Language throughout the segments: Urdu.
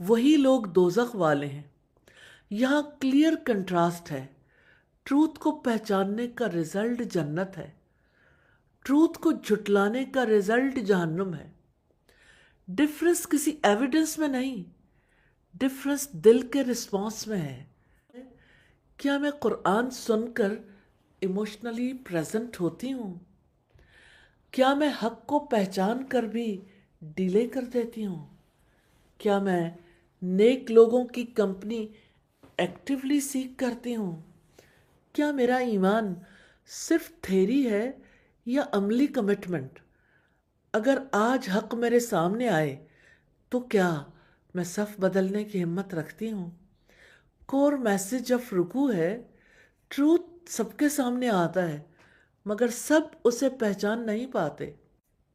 وہی لوگ دوزخ والے ہیں۔ یہاں کلیئر کنٹراسٹ ہے۔ ٹروتھ کو پہچاننے کا رزلٹ جنت ہے، ٹروتھ کو جھٹلانے کا رزلٹ جہنم ہے۔ ڈفرنس کسی ایویڈنس میں نہیں، ڈفرنس دل کے رسپانس میں ہے۔ کیا میں قرآن سن کر ایموشنلی پریزنٹ ہوتی ہوں؟ کیا میں حق کو پہچان کر بھی ڈیلے کر دیتی ہوں؟ کیا میں نیک لوگوں کی کمپنی ایکٹیولی سیکھ کرتی ہوں؟ کیا میرا ایمان صرف تھیری ہے یا عملی کمٹمنٹ؟ اگر آج حق میرے سامنے آئے تو کیا میں صف بدلنے کی ہمت رکھتی ہوں؟ کور میسج آف رکوع ہے، ٹروتھ سب کے سامنے آتا ہے مگر سب اسے پہچان نہیں پاتے۔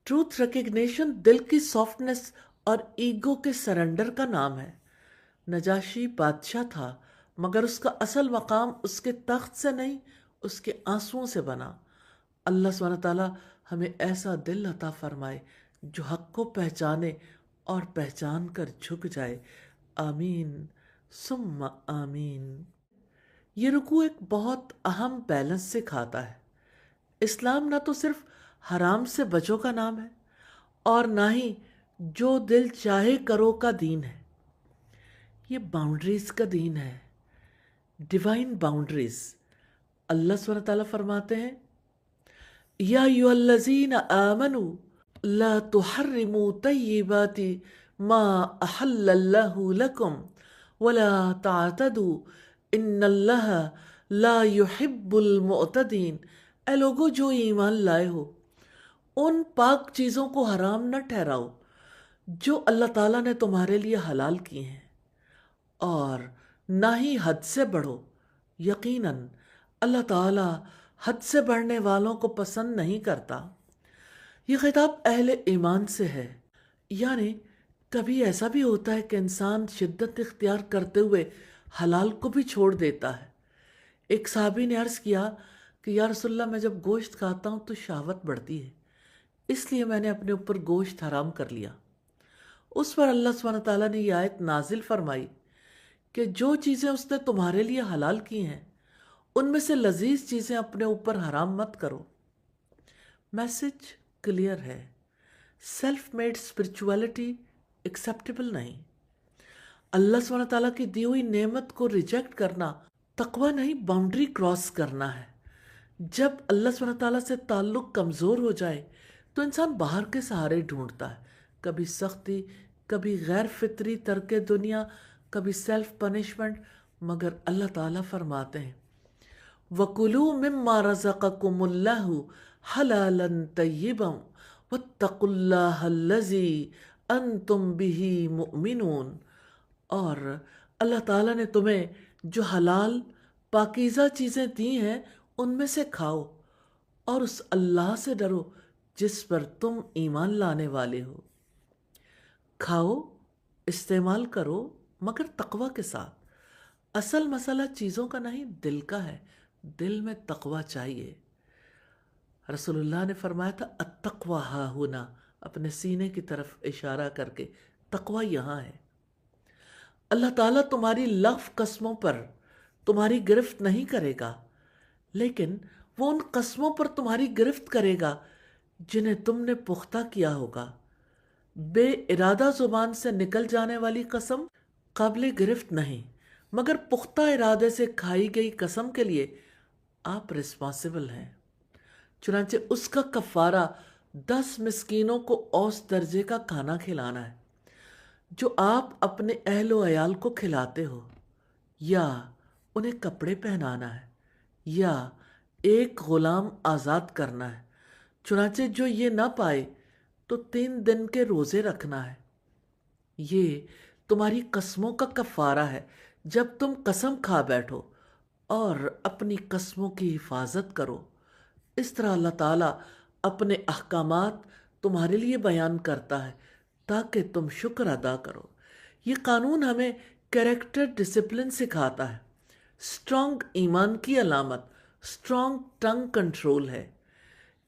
ٹروتھ ریکگنیشن دل کی سافٹنس اور ایگو کے سرنڈر کا نام ہے۔ نجاشی بادشاہ تھا مگر اس کا اصل مقام اس کے تخت سے نہیں، اس کے آنسوؤں سے بنا۔ اللہ سبحانہ تعالیٰ ہمیں ایسا دل عطا فرمائے جو حق کو پہچانے اور پہچان کر جھک جائے۔ آمین ثم آمین۔ یہ رکوع ایک بہت اہم بیلنس سکھاتا ہے۔ اسلام نہ تو صرف حرام سے بچو کا نام ہے اور نہ ہی جو دل چاہے کرو کا دین ہے، یہ باؤنڈریز کا دین ہے، ڈیوائن باؤنڈریز۔ اللہ سبحانہ تعالیٰ فرماتے ہیں یا ایھا الذین آمنوا لا تحرموا طیبات ما احل اللہ لکم ولا تعتدوا ان اللہ لا يحب المعتدین۔ اے لوگو جو ایمان لائے ہو، ان پاک چیزوں کو حرام نہ ٹھہراؤ جو اللہ تعالیٰ نے تمہارے لیے حلال کی ہیں، اور نہ ہی حد سے بڑھو۔ یقیناً اللہ تعالیٰ حد سے بڑھنے والوں کو پسند نہیں کرتا۔ یہ خطاب اہل ایمان سے ہے، یعنی کبھی ایسا بھی ہوتا ہے کہ انسان شدت اختیار کرتے ہوئے حلال کو بھی چھوڑ دیتا ہے۔ ایک صحابی نے عرض کیا کہ یا رسول اللہ، میں جب گوشت کھاتا ہوں تو شہوت بڑھتی ہے، اس لیے میں نے اپنے اوپر گوشت حرام کر لیا۔ اس پر اللہ سبحانہ تعالیٰ نے یہ آیت نازل فرمائی کہ جو چیزیں اس نے تمہارے لیے حلال کی ہیں ان میں سے لذیذ چیزیں اپنے اوپر حرام مت کرو۔ میسج کلیئر ہے، سیلف میڈ اسپرچویلٹی ایکسیپٹیبل نہیں۔ اللہ سبحانہ تعالیٰ کی دی ہوئی نعمت کو ریجیکٹ کرنا تقویٰ نہیں، باؤنڈری کراس کرنا ہے۔ جب اللہ سبحانہ تعالیٰ سے تعلق کمزور ہو جائے تو انسان باہر کے سہارے ڈھونڈتا ہے، کبھی سختی، کبھی غیر فطری ترک دنیا، کبھی سیلف پنشمنٹ، مگر اللہ تعالیٰ فرماتے ہیں وَكُلُوا مِمَّا رَزَقَكُمُ اللَّهُ حَلَالًا طَيِّبًا وَاتَّقُوا اللَّهَ الَّذِي أَنْتُمْ بِهِ مُؤْمِنُونَ۔ اور اللہ تعالیٰ نے تمہیں جو حلال پاکیزہ چیزیں دی ہیں ان میں سے کھاؤ، اور اس اللہ سے ڈرو جس پر تم ایمان لانے والے ہو۔ کھاؤ، استعمال کرو، مگر تقویٰ کے ساتھ۔ اصل مسئلہ چیزوں کا نہیں، دل کا ہے۔ دل میں تقویٰ چاہیے۔ رسول اللہ نے فرمایا تھا التقویٰ ہا ہنا، اپنے سینے کی طرف اشارہ کر کے، تقویٰ یہاں ہے۔ اللہ تعالیٰ تمہاری لغو قسموں پر تمہاری گرفت نہیں کرے گا، لیکن وہ ان قسموں پر تمہاری گرفت کرے گا جنہیں تم نے پختہ کیا ہوگا۔ بے ارادہ زبان سے نکل جانے والی قسم قابل گرفت نہیں، مگر پختہ ارادے سے کھائی گئی قسم کے لیے آپ رسپانسیبل ہیں۔ چنانچہ اس کا کفارہ 10 مسکینوں کو اوس درجے کا کھانا کھلانا ہے جو آپ اپنے اہل و عیال کو کھلاتے ہو، یا انہیں کپڑے پہنانا ہے، یا ایک غلام آزاد کرنا ہے۔ چنانچہ جو یہ نہ پائے تو 3 دن کے روزے رکھنا ہے۔ یہ تمہاری قسموں کا کفارہ ہے جب تم قسم کھا بیٹھو، اور اپنی قسموں کی حفاظت کرو۔ اس طرح اللہ تعالیٰ اپنے احکامات تمہارے لیے بیان کرتا ہے تاکہ تم شکر ادا کرو۔ یہ قانون ہمیں کیریکٹر ڈسپلن سکھاتا ہے۔ اسٹرانگ ایمان کی علامت اسٹرانگ ٹنگ کنٹرول ہے۔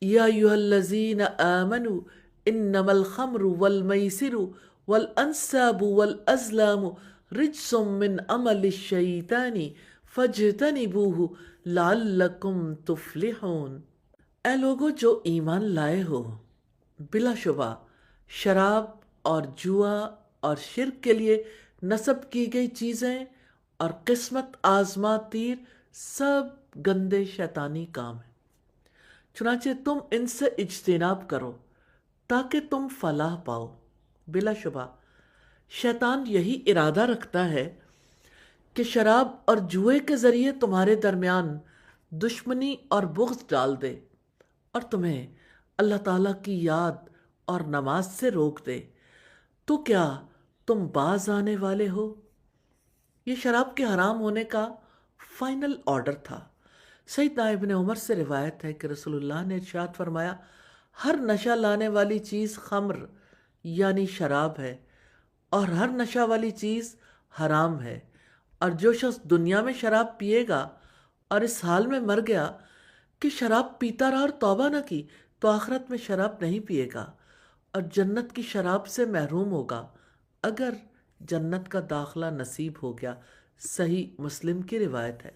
یا ایھا الذین آمنوا انما الخمر والمیسر والانساب والازلام رجس من عمل الشیطان فاجتنبوہ لعلکم تفلحون۔ اے لوگو جو ایمان لائے ہو، بلا شبہ شراب اور جوا اور شرک کے لیے نصب کی گئی چیزیں اور قسمت آزما تیر سب گندے شیطانی کام ہیں، چنانچہ تم ان سے اجتناب کرو تاکہ تم فلاح پاؤ۔ بلا شبہ شیطان یہی ارادہ رکھتا ہے کہ شراب اور جوئے کے ذریعے تمہارے درمیان دشمنی اور بغض ڈال دے اور تمہیں اللہ تعالیٰ کی یاد اور نماز سے روک دے۔ تو کیا تم باز آنے والے ہو؟ یہ شراب کے حرام ہونے کا فائنل آرڈر تھا۔ سیدنا ابن عمر سے روایت ہے کہ رسول اللہ نے ارشاد فرمایا، ہر نشہ لانے والی چیز خمر یعنی شراب ہے، اور ہر نشہ والی چیز حرام ہے، اور جو شخص دنیا میں شراب پیے گا اور اس حال میں مر گیا کہ شراب پیتا رہا اور توبہ نہ کی، تو آخرت میں شراب نہیں پیے گا اور جنت کی شراب سے محروم ہوگا اگر جنت کا داخلہ نصیب ہو گیا۔ صحیح مسلم کی روایت ہے۔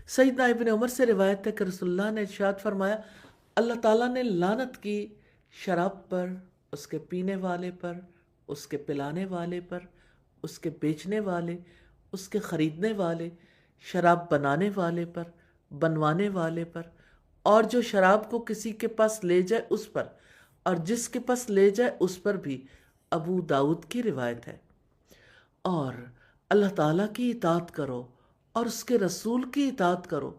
سیدنا ابن عمر سے روایت ہے کہ رسول اللہ نے ارشاد فرمایا، اللہ تعالیٰ نے لعنت کی شراب پر، اس کے پینے والے پر، اس کے پلانے والے پر، اس کے بیچنے والے، اس کے خریدنے والے، شراب بنانے والے پر، بنوانے والے پر، اور جو شراب کو کسی کے پاس لے جائے اس پر، اور جس کے پاس لے جائے اس پر بھی۔ ابو داؤد کی روایت ہے۔ اور اللہ تعالیٰ کی اطاعت کرو اور اس کے رسول کی اطاعت کرو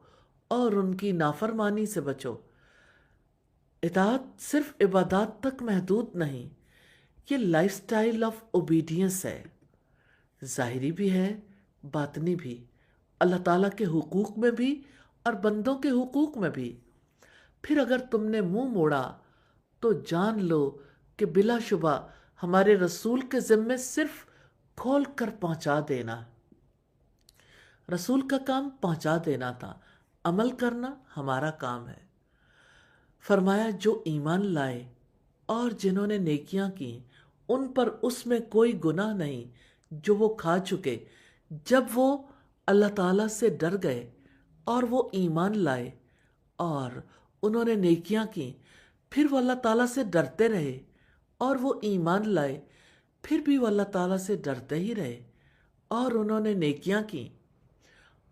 اور ان کی نافرمانی سے بچو۔ اطاعت صرف عبادات تک محدود نہیں، یہ لائف سٹائل آف اوبیڈینس ہے، ظاہری بھی ہے باطنی بھی، اللہ تعالیٰ کے حقوق میں بھی اور بندوں کے حقوق میں بھی۔ پھر اگر تم نے منہ موڑا تو جان لو کہ بلا شبہ ہمارے رسول کے ذمے صرف کھول کر پہنچا دینا، رسول کا کام پہنچا دینا تھا، عمل کرنا ہمارا کام ہے۔ فرمایا جو ایمان لائے اور جنہوں نے نیکیاں کی ان پر اس میں کوئی گناہ نہیں جو وہ کھا چکے جب وہ اللہ تعالیٰ سے ڈر گئے اور وہ ایمان لائے اور انہوں نے نیکیاں کی، پھر وہ اللہ تعالیٰ سے ڈرتے رہے اور وہ ایمان لائے، پھر بھی وہ اللہ تعالیٰ سے ڈرتے ہی رہے اور انہوں نے نیکیاں کی،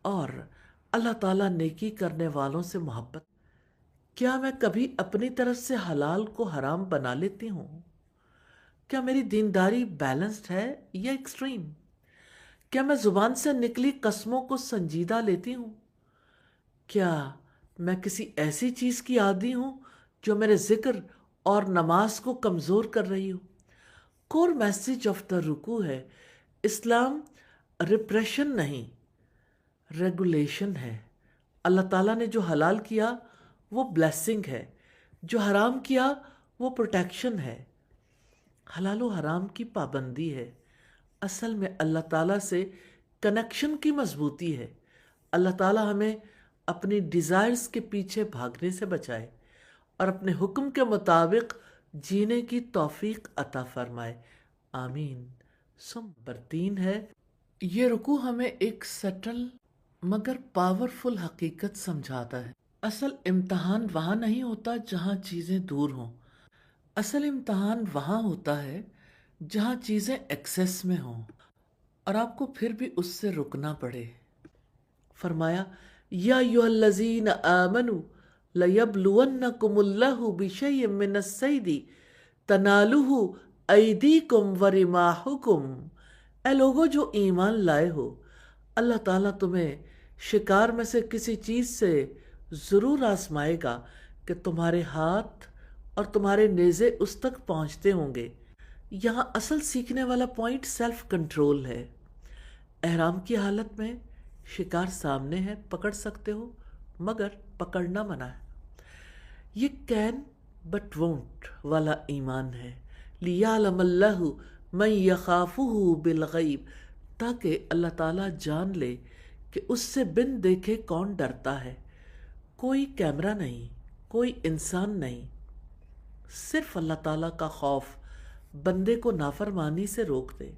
اور اللہ تعالیٰ نیکی کرنے والوں سے محبت۔ کیا میں کبھی اپنی طرف سے حلال کو حرام بنا لیتی ہوں؟ کیا میری دینداری بیلنسڈ ہے یا ایکسٹریم؟ کیا میں زبان سے نکلی قسموں کو سنجیدہ لیتی ہوں؟ کیا میں کسی ایسی چیز کی عادی ہوں جو میرے ذکر اور نماز کو کمزور کر رہی ہو؟ کور میسیج آف دا رکوع ہے، اسلام ریپریشن نہیں، ریگولیشن ہے۔ اللہ تعالیٰ نے جو حلال کیا وہ بلیسنگ ہے، جو حرام کیا وہ پروٹیکشن ہے۔ حلال و حرام کی پابندی ہے، اصل میں اللہ تعالیٰ سے کنیکشن کی مضبوطی ہے۔ اللہ تعالیٰ ہمیں اپنی ڈیزائرز کے پیچھے بھاگنے سے بچائے اور اپنے حکم کے مطابق جینے کی توفیق عطا فرمائے، آمین۔ نمبر 3 ہے، یہ رکوع ہمیں ایک سٹل مگر پاورفل حقیقت سمجھاتا ہے۔ اصل امتحان وہاں نہیں ہوتا جہاں چیزیں دور ہوں، اصل امتحان وہاں ہوتا ہے جہاں چیزیں ایکسیس میں ہوں اور آپ کو پھر بھی اس سے رکنا پڑے۔ فرمایا یا ایھا الذین آمنوا لیبلونکم اللہ بشیء من الصید تنالہ ایدیکم ورماحکم۔ اے لوگو جو ایمان لائے ہو، اللہ تعالیٰ تمہیں شکار میں سے کسی چیز سے ضرور آزمائے گا کہ تمہارے ہاتھ اور تمہارے نیزے اس تک پہنچتے ہوں گے۔ یہاں اصل سیکھنے والا پوائنٹ سیلف کنٹرول ہے۔ احرام کی حالت میں شکار سامنے ہے، پکڑ سکتے ہو مگر پکڑنا منع ہے۔ یہ کین بٹ وونٹ والا ایمان ہے۔ لیعلم اللہ من یخافہ بالغیب، تاکہ اللہ تعالیٰ جان لے کہ اس سے بن دیکھے کون ڈرتا ہے۔ کوئی کیمرہ نہیں، کوئی انسان نہیں، صرف اللہ تعالیٰ کا خوف بندے کو نافرمانی سے روک دے۔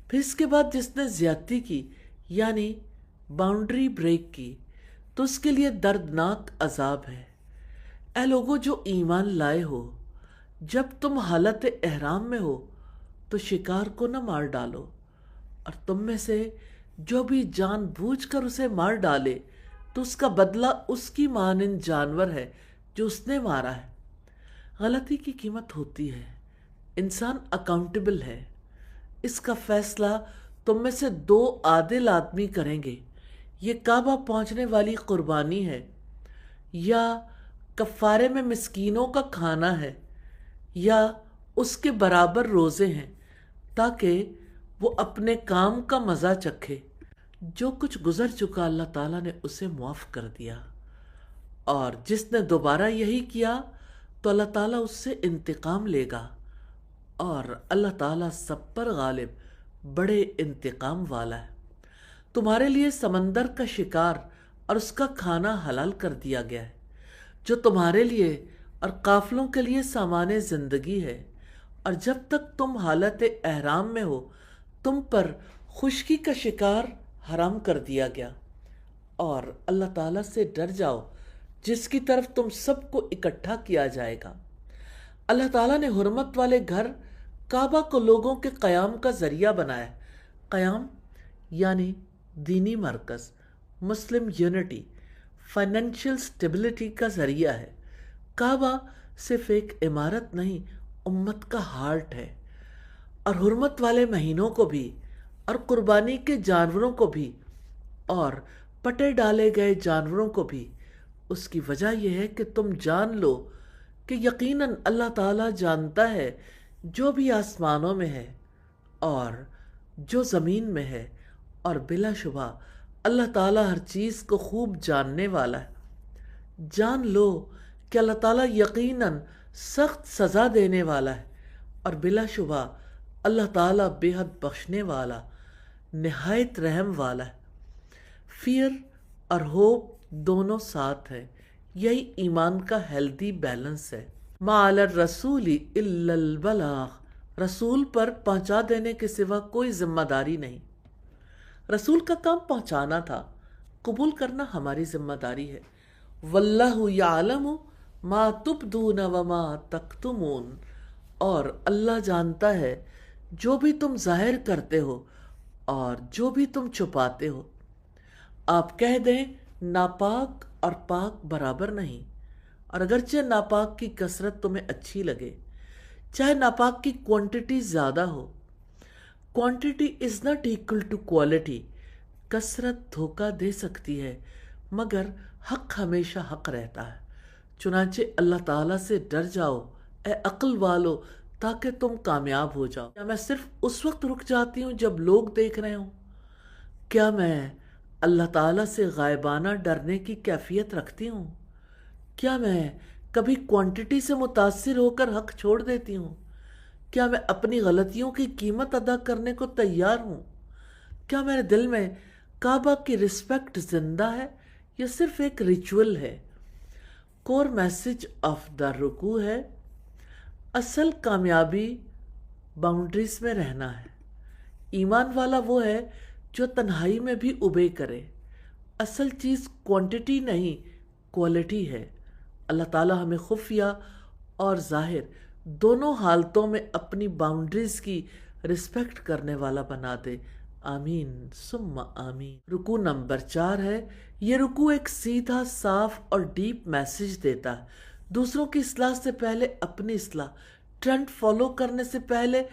پھر اس کے بعد جس نے زیادتی کی یعنی باؤنڈری بریک کی تو اس کے لیے دردناک عذاب ہے۔ اے لوگو جو ایمان لائے ہو، جب تم حالت احرام میں ہو تو شکار کو نہ مار ڈالو، اور تم میں سے جو بھی جان بوجھ کر اسے مار ڈالے تو اس کا بدلہ اس کی مانند جانور ہے جو اس نے مارا ہے۔ غلطی کی قیمت ہوتی ہے، انسان اکاؤنٹیبل ہے۔ اس کا فیصلہ تم میں سے 2 عادل آدمی کریں گے۔ یہ کعبہ پہنچنے والی قربانی ہے یا کفارے میں مسکینوں کا کھانا ہے یا اس کے برابر روزے ہیں، تاکہ وہ اپنے کام کا مزہ چکھے۔ جو کچھ گزر چکا اللہ تعالیٰ نے اسے معاف کر دیا، اور جس نے دوبارہ یہی کیا تو اللہ تعالیٰ اس سے انتقام لے گا، اور اللہ تعالیٰ سب پر غالب بڑے انتقام والا ہے۔ تمہارے لیے سمندر کا شکار اور اس کا کھانا حلال کر دیا گیا ہے، جو تمہارے لیے اور قافلوں کے لیے سامان زندگی ہے، اور جب تک تم حالت احرام میں ہو تم پر خشکی کا شکار حرام کر دیا گیا۔ اور اللہ تعالیٰ سے ڈر جاؤ جس کی طرف تم سب کو اکٹھا کیا جائے گا۔ اللہ تعالیٰ نے حرمت والے گھر کعبہ کو لوگوں کے قیام کا ذریعہ بنایا۔ قیام یعنی دینی مرکز، مسلم یونٹی، فائنینشیل سٹیبلٹی کا ذریعہ ہے۔ کعبہ صرف ایک عمارت نہیں، امت کا ہارٹ ہے۔ اور حرمت والے مہینوں کو بھی، اور قربانی کے جانوروں کو بھی، اور پٹے ڈالے گئے جانوروں کو بھی، اس کی وجہ یہ ہے کہ تم جان لو کہ یقیناً اللہ تعالیٰ جانتا ہے جو بھی آسمانوں میں ہے اور جو زمین میں ہے، اور بلا شبہ اللہ تعالیٰ ہر چیز کو خوب جاننے والا ہے۔ جان لو کہ اللہ تعالیٰ یقیناً سخت سزا دینے والا ہے، اور بلا شبہ اللہ تعالیٰ بے حد بخشنے والا، نہایت رحم والا ہے۔ فیئر اور ہوپ دونوں ساتھ ہیں، یہی ایمان کا ہیلدی بیلنس ہے۔ ما علی الرسول الا البلاغ، رسول پر پہنچا دینے کے سوا کوئی ذمہ داری نہیں۔ رسول کا کام پہنچانا تھا، قبول کرنا ہماری ذمہ داری ہے۔ واللہ یعلم ما تبدون وما تکتمون، اور اللہ جانتا ہے جو بھی تم ظاہر کرتے ہو اور جو بھی تم چھپاتے ہو۔ آپ کہہ دیں ناپاک اور پاک برابر نہیں، اور اگرچہ ناپاک کی کثرت تمہیں اچھی لگے، چاہے ناپاک کی کوانٹٹی زیادہ ہو۔ Quantity is not equal to quality. کثرت دھوکہ دے سکتی ہے، مگر حق ہمیشہ حق رہتا ہے۔ چنانچہ اللہ تعالیٰ سے ڈر جاؤ اے عقل والو، تاکہ تم کامیاب ہو جاؤ۔ کیا میں صرف اس وقت رک جاتی ہوں جب لوگ دیکھ رہے ہوں؟ کیا میں اللہ تعالیٰ سے غائبانہ ڈرنے کی کیفیت رکھتی ہوں؟ کیا میں کبھی کوانٹٹی سے متاثر ہو کر حق چھوڑ دیتی ہوں؟ کیا میں اپنی غلطیوں کی قیمت ادا کرنے کو تیار ہوں؟ کیا میرے دل میں کعبہ کی رسپیکٹ زندہ ہے یا صرف ایک ریچول ہے؟ کور میسج آف دا رکوع ہے، اصل کامیابی باؤنڈریز میں رہنا ہے۔ ایمان والا وہ ہے جو تنہائی میں بھی اوبے کرے۔ اصل چیز کوانٹٹی نہیں، کوالٹی ہے۔ اللہ تعالیٰ ہمیں خفیہ اور ظاہر دونوں حالتوں میں اپنی باؤنڈریز کی رسپیکٹ کرنے والا بنا دے۔ آمین ثم آمین۔ رکوع نمبر 4 ہے۔ یہ رکوع ایک سیدھا، صاف اور ڈیپ میسج دیتا ہے۔ دوسروں کی اصلاح سے پہلے اپنی اصلاح، ٹرینڈ فالو کرنے سے پہلے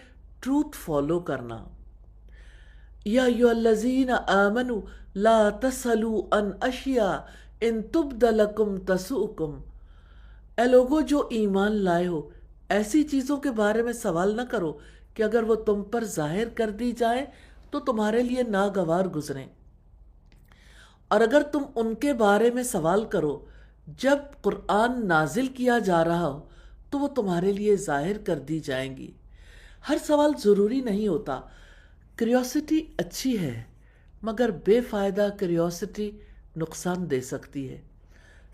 ٹروتھ فالو کرنا۔ یا ایھا الذین آمنوا لا تسألوا عن اشیاء ان تبد لکم تسؤکم، اے لوگو جو ایمان لائے ہو، ایسی چیزوں کے بارے میں سوال نہ کرو کہ اگر وہ تم پر ظاہر کر دی جائیں تو تمہارے لیے ناگوار گزریں، اور اگر تم ان کے بارے میں سوال کرو جب قرآن نازل کیا جا رہا ہو تو وہ تمہارے لیے ظاہر کر دی جائیں گی۔ ہر سوال ضروری نہیں ہوتا۔ کریوسٹی اچھی ہے، مگر بے فائدہ کریوسٹی نقصان دے سکتی ہے۔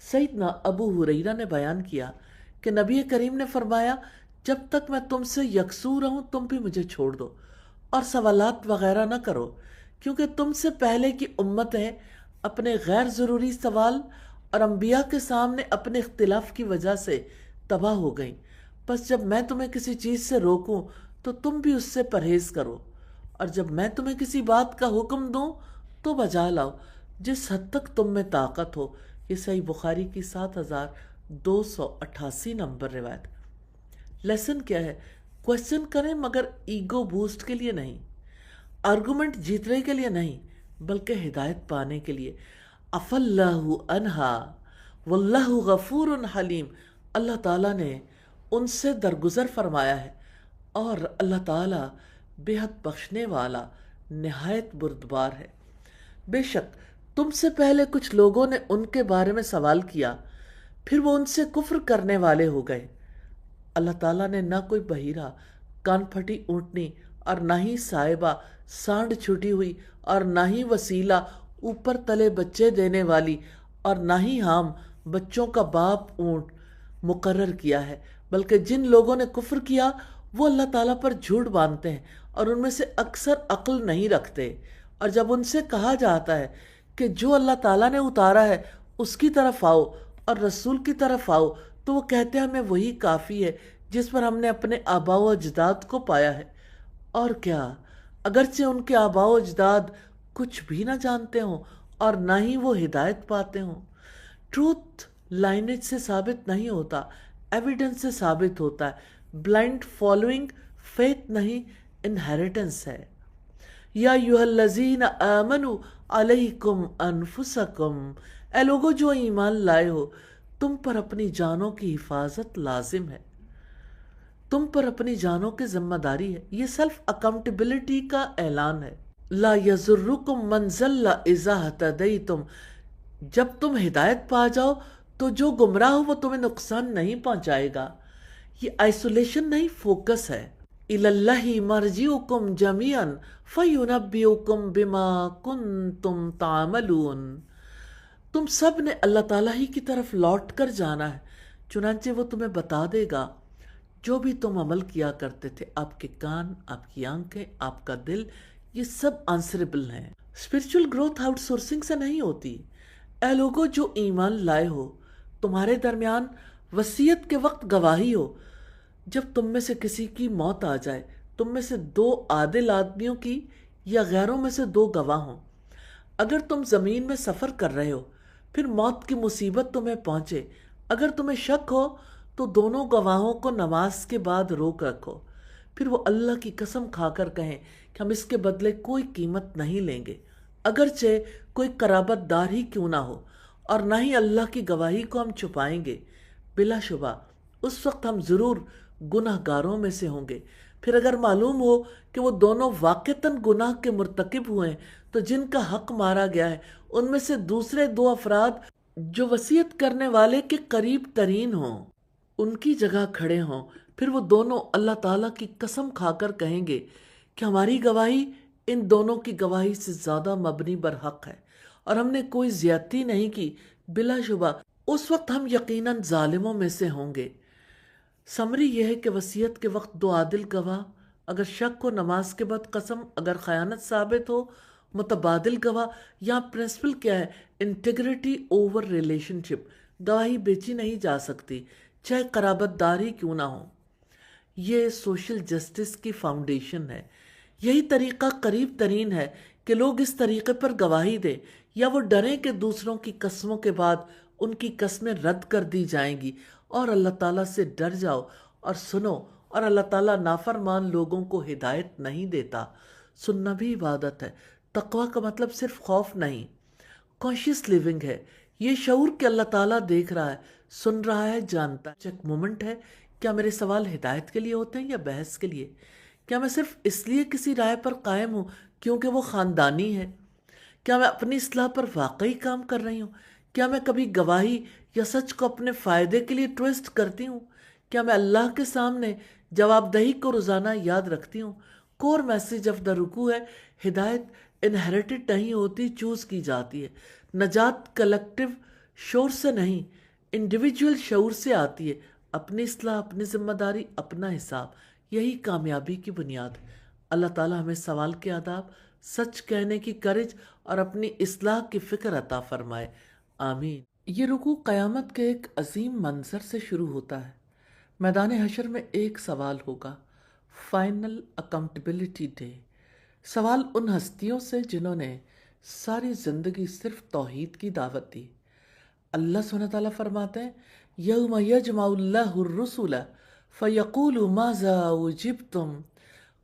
سیدنا ابو ہریرہ نے بیان کیا کہ نبی کریم نے فرمایا، جب تک میں تم سے یکسو رہوں تم بھی مجھے چھوڑ دو اور سوالات وغیرہ نہ کرو، کیونکہ تم سے پہلے کی امتیں اپنے غیر ضروری سوال اور انبیاء کے سامنے اپنے اختلاف کی وجہ سے تباہ ہو گئیں۔ بس جب میں تمہیں کسی چیز سے روکوں تو تم بھی اس سے پرہیز کرو، اور جب میں تمہیں کسی بات کا حکم دوں تو بجا لاؤ جس حد تک تم میں طاقت ہو۔ یہ صحیح بخاری کی 7288 نمبر روایت۔ لیسن کیا ہے؟ کوشچن کریں مگر ایگو بوسٹ کے لیے نہیں، آرگومنٹ جیتنے کے لیے نہیں، بلکہ ہدایت پانے کے لیے۔ عفا اللہ عنہا واللہ غفور حلیم، اللہ تعالیٰ نے ان سے درگزر فرمایا ہے اور اللہ تعالیٰ بے حد بخشنے والا نہایت بردبار ہے۔ بے شک تم سے پہلے کچھ لوگوں نے ان کے بارے میں سوال کیا، پھر وہ ان سے کفر کرنے والے ہو گئے۔ اللہ تعالیٰ نے نہ کوئی بحیرہ، کان پھٹی اونٹنی، اور نہ ہی صاحبہ سانڈ چھٹی ہوئی، اور نہ ہی وسیلہ اوپر تلے بچے دینے والی، اور نہ ہی حام بچوں کا باپ اونٹ مقرر کیا ہے، بلکہ جن لوگوں نے کفر کیا وہ اللہ تعالیٰ پر جھوٹ باندھتے ہیں اور ان میں سے اکثر عقل نہیں رکھتے۔ اور جب ان سے کہا جاتا ہے کہ جو اللہ تعالیٰ نے اتارا ہے اس کی طرف آؤ اور رسول کی طرف آؤ، تو وہ کہتے ہیں ہمیں وہی کافی ہے جس پر ہم نے اپنے آباء و اجداد کو پایا ہے۔ اور کیا اگرچہ ان کے آباء و اجداد کچھ بھی نہ جانتے ہوں اور نہ ہی وہ ہدایت پاتے ہوں۔ ٹروتھ لائنیج سے ثابت نہیں ہوتا، ایویڈنس سے ثابت ہوتا ہے۔ بلائنڈ فالوئنگ فیتھ نہیں، انہیریٹنس ہے۔ یا ایھا الذین آمنوا علیکم انفسکم، اے لوگو جو ایمان لائے ہو، تم پر اپنی جانوں کی حفاظت لازم ہے، تم پر اپنی جانوں کی ذمہ داری ہے۔ یہ سیلف اکاؤنٹیبلٹی کا اعلان ہے۔ لا یضرکم من ضل اذا اہتدیتم، جب تم ہدایت پا جاؤ تو جو گمراہ ہو وہ تمہیں نقصان نہیں پہنچائے گا۔ یہ آئسولیشن نہیں، فوکس ہے۔ الی اللہ مرجعکم جمیعا فینبئکم بما کنتم تعملون، تم سب نے اللہ تعالیٰ ہی کی طرف لوٹ کر جانا ہے، چنانچہ وہ تمہیں بتا دے گا جو بھی تم عمل کیا کرتے تھے۔ آپ کے کان، آپ کی آنکھیں، آپ کا دل، یہ سب آنسریبل ہیں۔ اسپرچول گروتھ آؤٹ سورسنگ سے نہیں ہوتی۔ اے لوگو جو ایمان لائے ہو، تمہارے درمیان وصیت کے وقت گواہی ہو۔ جب تم میں سے کسی کی موت آ جائے، تم میں سے 2 عادل آدمیوں کی یا غیروں میں سے 2 گواہ ہوں۔ اگر تم زمین میں سفر کر رہے ہو، پھر موت کی مصیبت تمہیں پہنچے، اگر تمہیں شک ہو تو دونوں گواہوں کو نماز کے بعد روک رکھو، پھر وہ اللہ کی قسم کھا کر کہیں کہ ہم اس کے بدلے کوئی قیمت نہیں لیں گے، اگرچہ کوئی قرابت دار ہی کیوں نہ ہو، اور نہ ہی اللہ کی گواہی کو ہم چھپائیں گے۔ بلا شبہ اس وقت ہم ضرور گناہ گاروں میں سے ہوں گے۔ پھر اگر معلوم ہو کہ وہ دونوں واقعتاً گناہ کے مرتکب ہوئے ہیں تو جن کا حق مارا گیا ہے ان میں سے دوسرے 2 افراد جو وصیت کرنے والے کے قریب ترین ہوں ان کی جگہ کھڑے ہوں، پھر وہ دونوں اللہ تعالیٰ کی قسم کھا کر کہیں گے کہ ہماری گواہی ان دونوں کی گواہی سے زیادہ مبنی برحق ہے اور ہم نے کوئی زیادتی نہیں کی۔ بلا شبہ اس وقت ہم یقیناً ظالموں میں سے ہوں گے۔ سمری یہ ہے کہ وصیت کے وقت 2 عادل گواہ، اگر شک ہو نماز کے بعد قسم، اگر خیانت ثابت ہو متبادل گواہ۔ یہاں پرنسپل کیا ہے؟ انٹیگریٹی اوور ریلیشن شپ، گواہی بیچی نہیں جا سکتی چاہے قرابت داری کیوں نہ ہو۔ یہ سوشل جسٹس کی فاؤنڈیشن ہے۔ یہی طریقہ قریب ترین ہے کہ لوگ اس طریقے پر گواہی دیں، یا وہ ڈریں کہ دوسروں کی قسموں کے بعد ان کی قسمیں رد کر دی جائیں گی، اور اللہ تعالیٰ سے ڈر جاؤ اور سنو، اور اللہ تعالیٰ نافرمان لوگوں کو ہدایت نہیں دیتا۔ سننا بھی عبادت ہے۔ تقویٰ کا مطلب صرف خوف نہیں، کانشیس لیونگ ہے۔ یہ شعور کہ اللہ تعالیٰ دیکھ رہا ہے، سن رہا ہے، جانتا ہے۔ ایک مومنٹ ہے، کیا میرے سوال ہدایت کے لیے ہوتے ہیں یا بحث کے لیے؟ کیا میں صرف اس لیے کسی رائے پر قائم ہوں کیونکہ وہ خاندانی ہے؟ کیا میں اپنی اصلاح پر واقعی کام کر رہی ہوں؟ کیا میں کبھی گواہی یا سچ کو اپنے فائدے کے لیے ٹویسٹ کرتی ہوں؟ کیا میں اللہ کے سامنے جواب دہی کو روزانہ یاد رکھتی ہوں؟ کور میسج آف دا رکوع ہے، ہدایت انہیریٹڈ نہیں ہوتی، چوز کی جاتی ہے۔ نجات کلیکٹیو شعور سے نہیں، انڈیویجول شعور سے آتی ہے۔ اپنی اصلاح، اپنی ذمہ داری، اپنا حساب، یہی کامیابی کی بنیاد ہے۔ اللہ تعالیٰ ہمیں سوال کے آداب، سچ کہنے کی کرج اور اپنی اصلاح کی فکر عطا فرمائے، آمین۔ یہ رکوع قیامت کے ایک عظیم منظر سے شروع ہوتا ہے۔ میدان حشر میں ایک سوال ہوگا، فائنل اکاؤنٹیبلٹی ڈے۔ سوال ان ہستیوں سے جنہوں نے ساری زندگی صرف توحید کی دعوت دی۔ اللہ سبحانہ تعالیٰ فرماتے ہیں، یوم یجمع اللہ الرسل فیقول ماذا اجبتم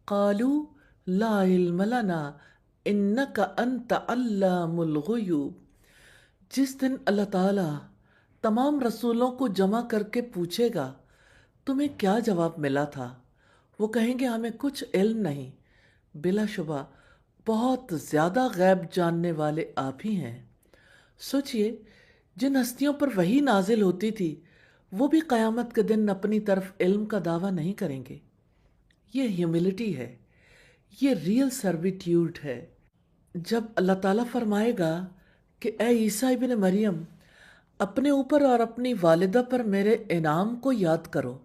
قالوا لا علم لنا انک انت علام الغیوب۔ جس دن اللہ تعالیٰ تمام رسولوں کو جمع کر کے پوچھے گا تمہیں کیا جواب ملا تھا، وہ کہیں گے ہمیں کچھ علم نہیں، بلا شبہ بہت زیادہ غیب جاننے والے آپ ہی ہیں۔ سوچئے، جن ہستیوں پر وحی نازل ہوتی تھی وہ بھی قیامت کے دن اپنی طرف علم کا دعویٰ نہیں کریں گے۔ یہ ہیوملٹی ہے، یہ ریئل سرویٹیوڈ ہے۔ جب اللہ تعالیٰ فرمائے گا کہ اے عیسیٰ ابن مریم، اپنے اوپر اور اپنی والدہ پر میرے انعام کو یاد کرو،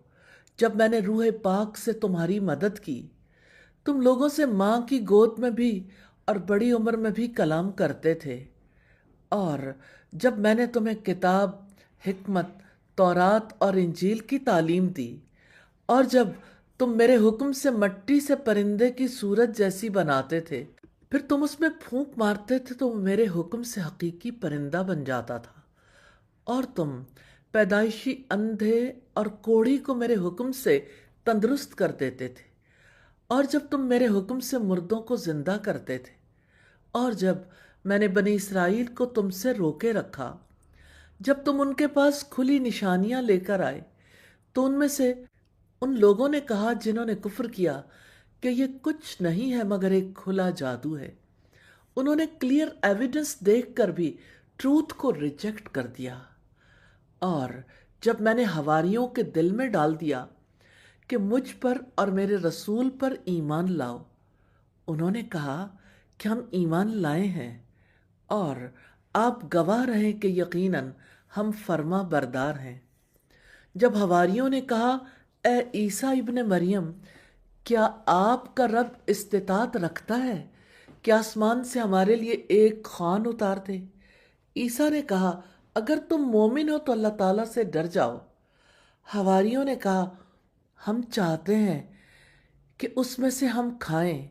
جب میں نے روح پاک سے تمہاری مدد کی، تم لوگوں سے ماں کی گود میں بھی اور بڑی عمر میں بھی کلام کرتے تھے، اور جب میں نے تمہیں کتاب، حکمت، تورات اور انجیل کی تعلیم دی، اور جب تم میرے حکم سے مٹی سے پرندے کی صورت جیسی بناتے تھے، پھر تم اس میں پھونک مارتے تھے تو وہ میرے حکم سے حقیقی پرندہ بن جاتا تھا، اور تم پیدائشی اندھے اور کوڑھی کو میرے حکم سے تندرست کر دیتے تھے، اور جب تم میرے حکم سے مردوں کو زندہ کرتے تھے، اور جب میں نے بنی اسرائیل کو تم سے روکے رکھا، جب تم ان کے پاس کھلی نشانیاں لے کر آئے، تو ان میں سے ان لوگوں نے کہا جنہوں نے کفر کیا کہ یہ کچھ نہیں ہے مگر ایک کھلا جادو ہے۔ انہوں نے کلیئر ایویڈنس دیکھ کر بھی ٹروتھ کو ریجیکٹ کر دیا۔ اور جب میں نے حواریوں کے دل میں ڈال دیا کہ مجھ پر اور میرے رسول پر ایمان لاؤ، انہوں نے کہا کہ ہم ایمان لائے ہیں، اور آپ گواہ رہیں کہ یقیناً ہم فرما بردار ہیں۔ جب حواریوں نے کہا اے عیسیٰ ابن مریم، کیا آپ کا رب استطاعت رکھتا ہے کہ آسمان سے ہمارے لیے ایک خوان اتار دے؟ عیسیٰ نے کہا اگر تم مومن ہو تو اللہ تعالیٰ سے ڈر جاؤ۔ حواریوں نے کہا ہم چاہتے ہیں کہ اس میں سے ہم کھائیں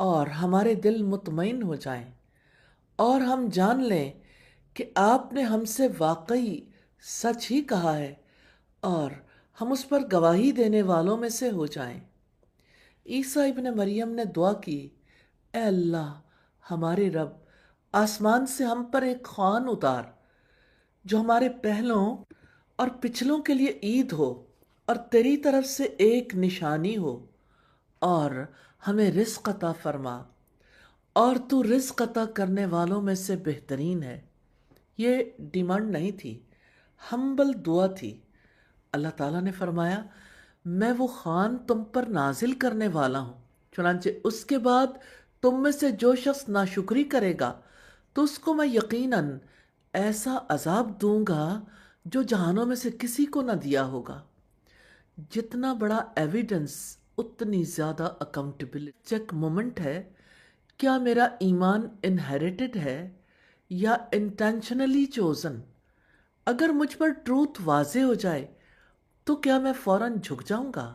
اور ہمارے دل مطمئن ہو جائیں، اور ہم جان لیں کہ آپ نے ہم سے واقعی سچ ہی کہا ہے، اور ہم اس پر گواہی دینے والوں میں سے ہو جائیں۔ عیسیٰ ابن مریم نے دعا کی، اے اللہ ہمارے رب، آسمان سے ہم پر ایک خوان اتار جو ہمارے پہلوں اور پچھلوں کے لیے عید ہو، اور تیری طرف سے ایک نشانی ہو، اور ہمیں رزق عطا فرما، اور تو رزق عطا کرنے والوں میں سے بہترین ہے۔ یہ ڈیمانڈ نہیں تھی، ہمبل دعا تھی۔ اللہ تعالیٰ نے فرمایا میں وہ خوان تم پر نازل کرنے والا ہوں، چنانچہ اس کے بعد تم میں سے جو شخص ناشکری کرے گا تو اس کو میں یقیناً ایسا عذاب دوں گا جو جہانوں میں سے کسی کو نہ دیا ہوگا۔ جتنا بڑا ایویڈنس اتنی زیادہ اکاؤنٹیبلٹی۔ چیک مومنٹ ہے، کیا میرا ایمان انہیریٹڈ ہے یا انٹینشنلی چوزن؟ اگر مجھ پر ٹروتھ واضح ہو جائے تو کیا میں فوراً جھک جاؤں گا؟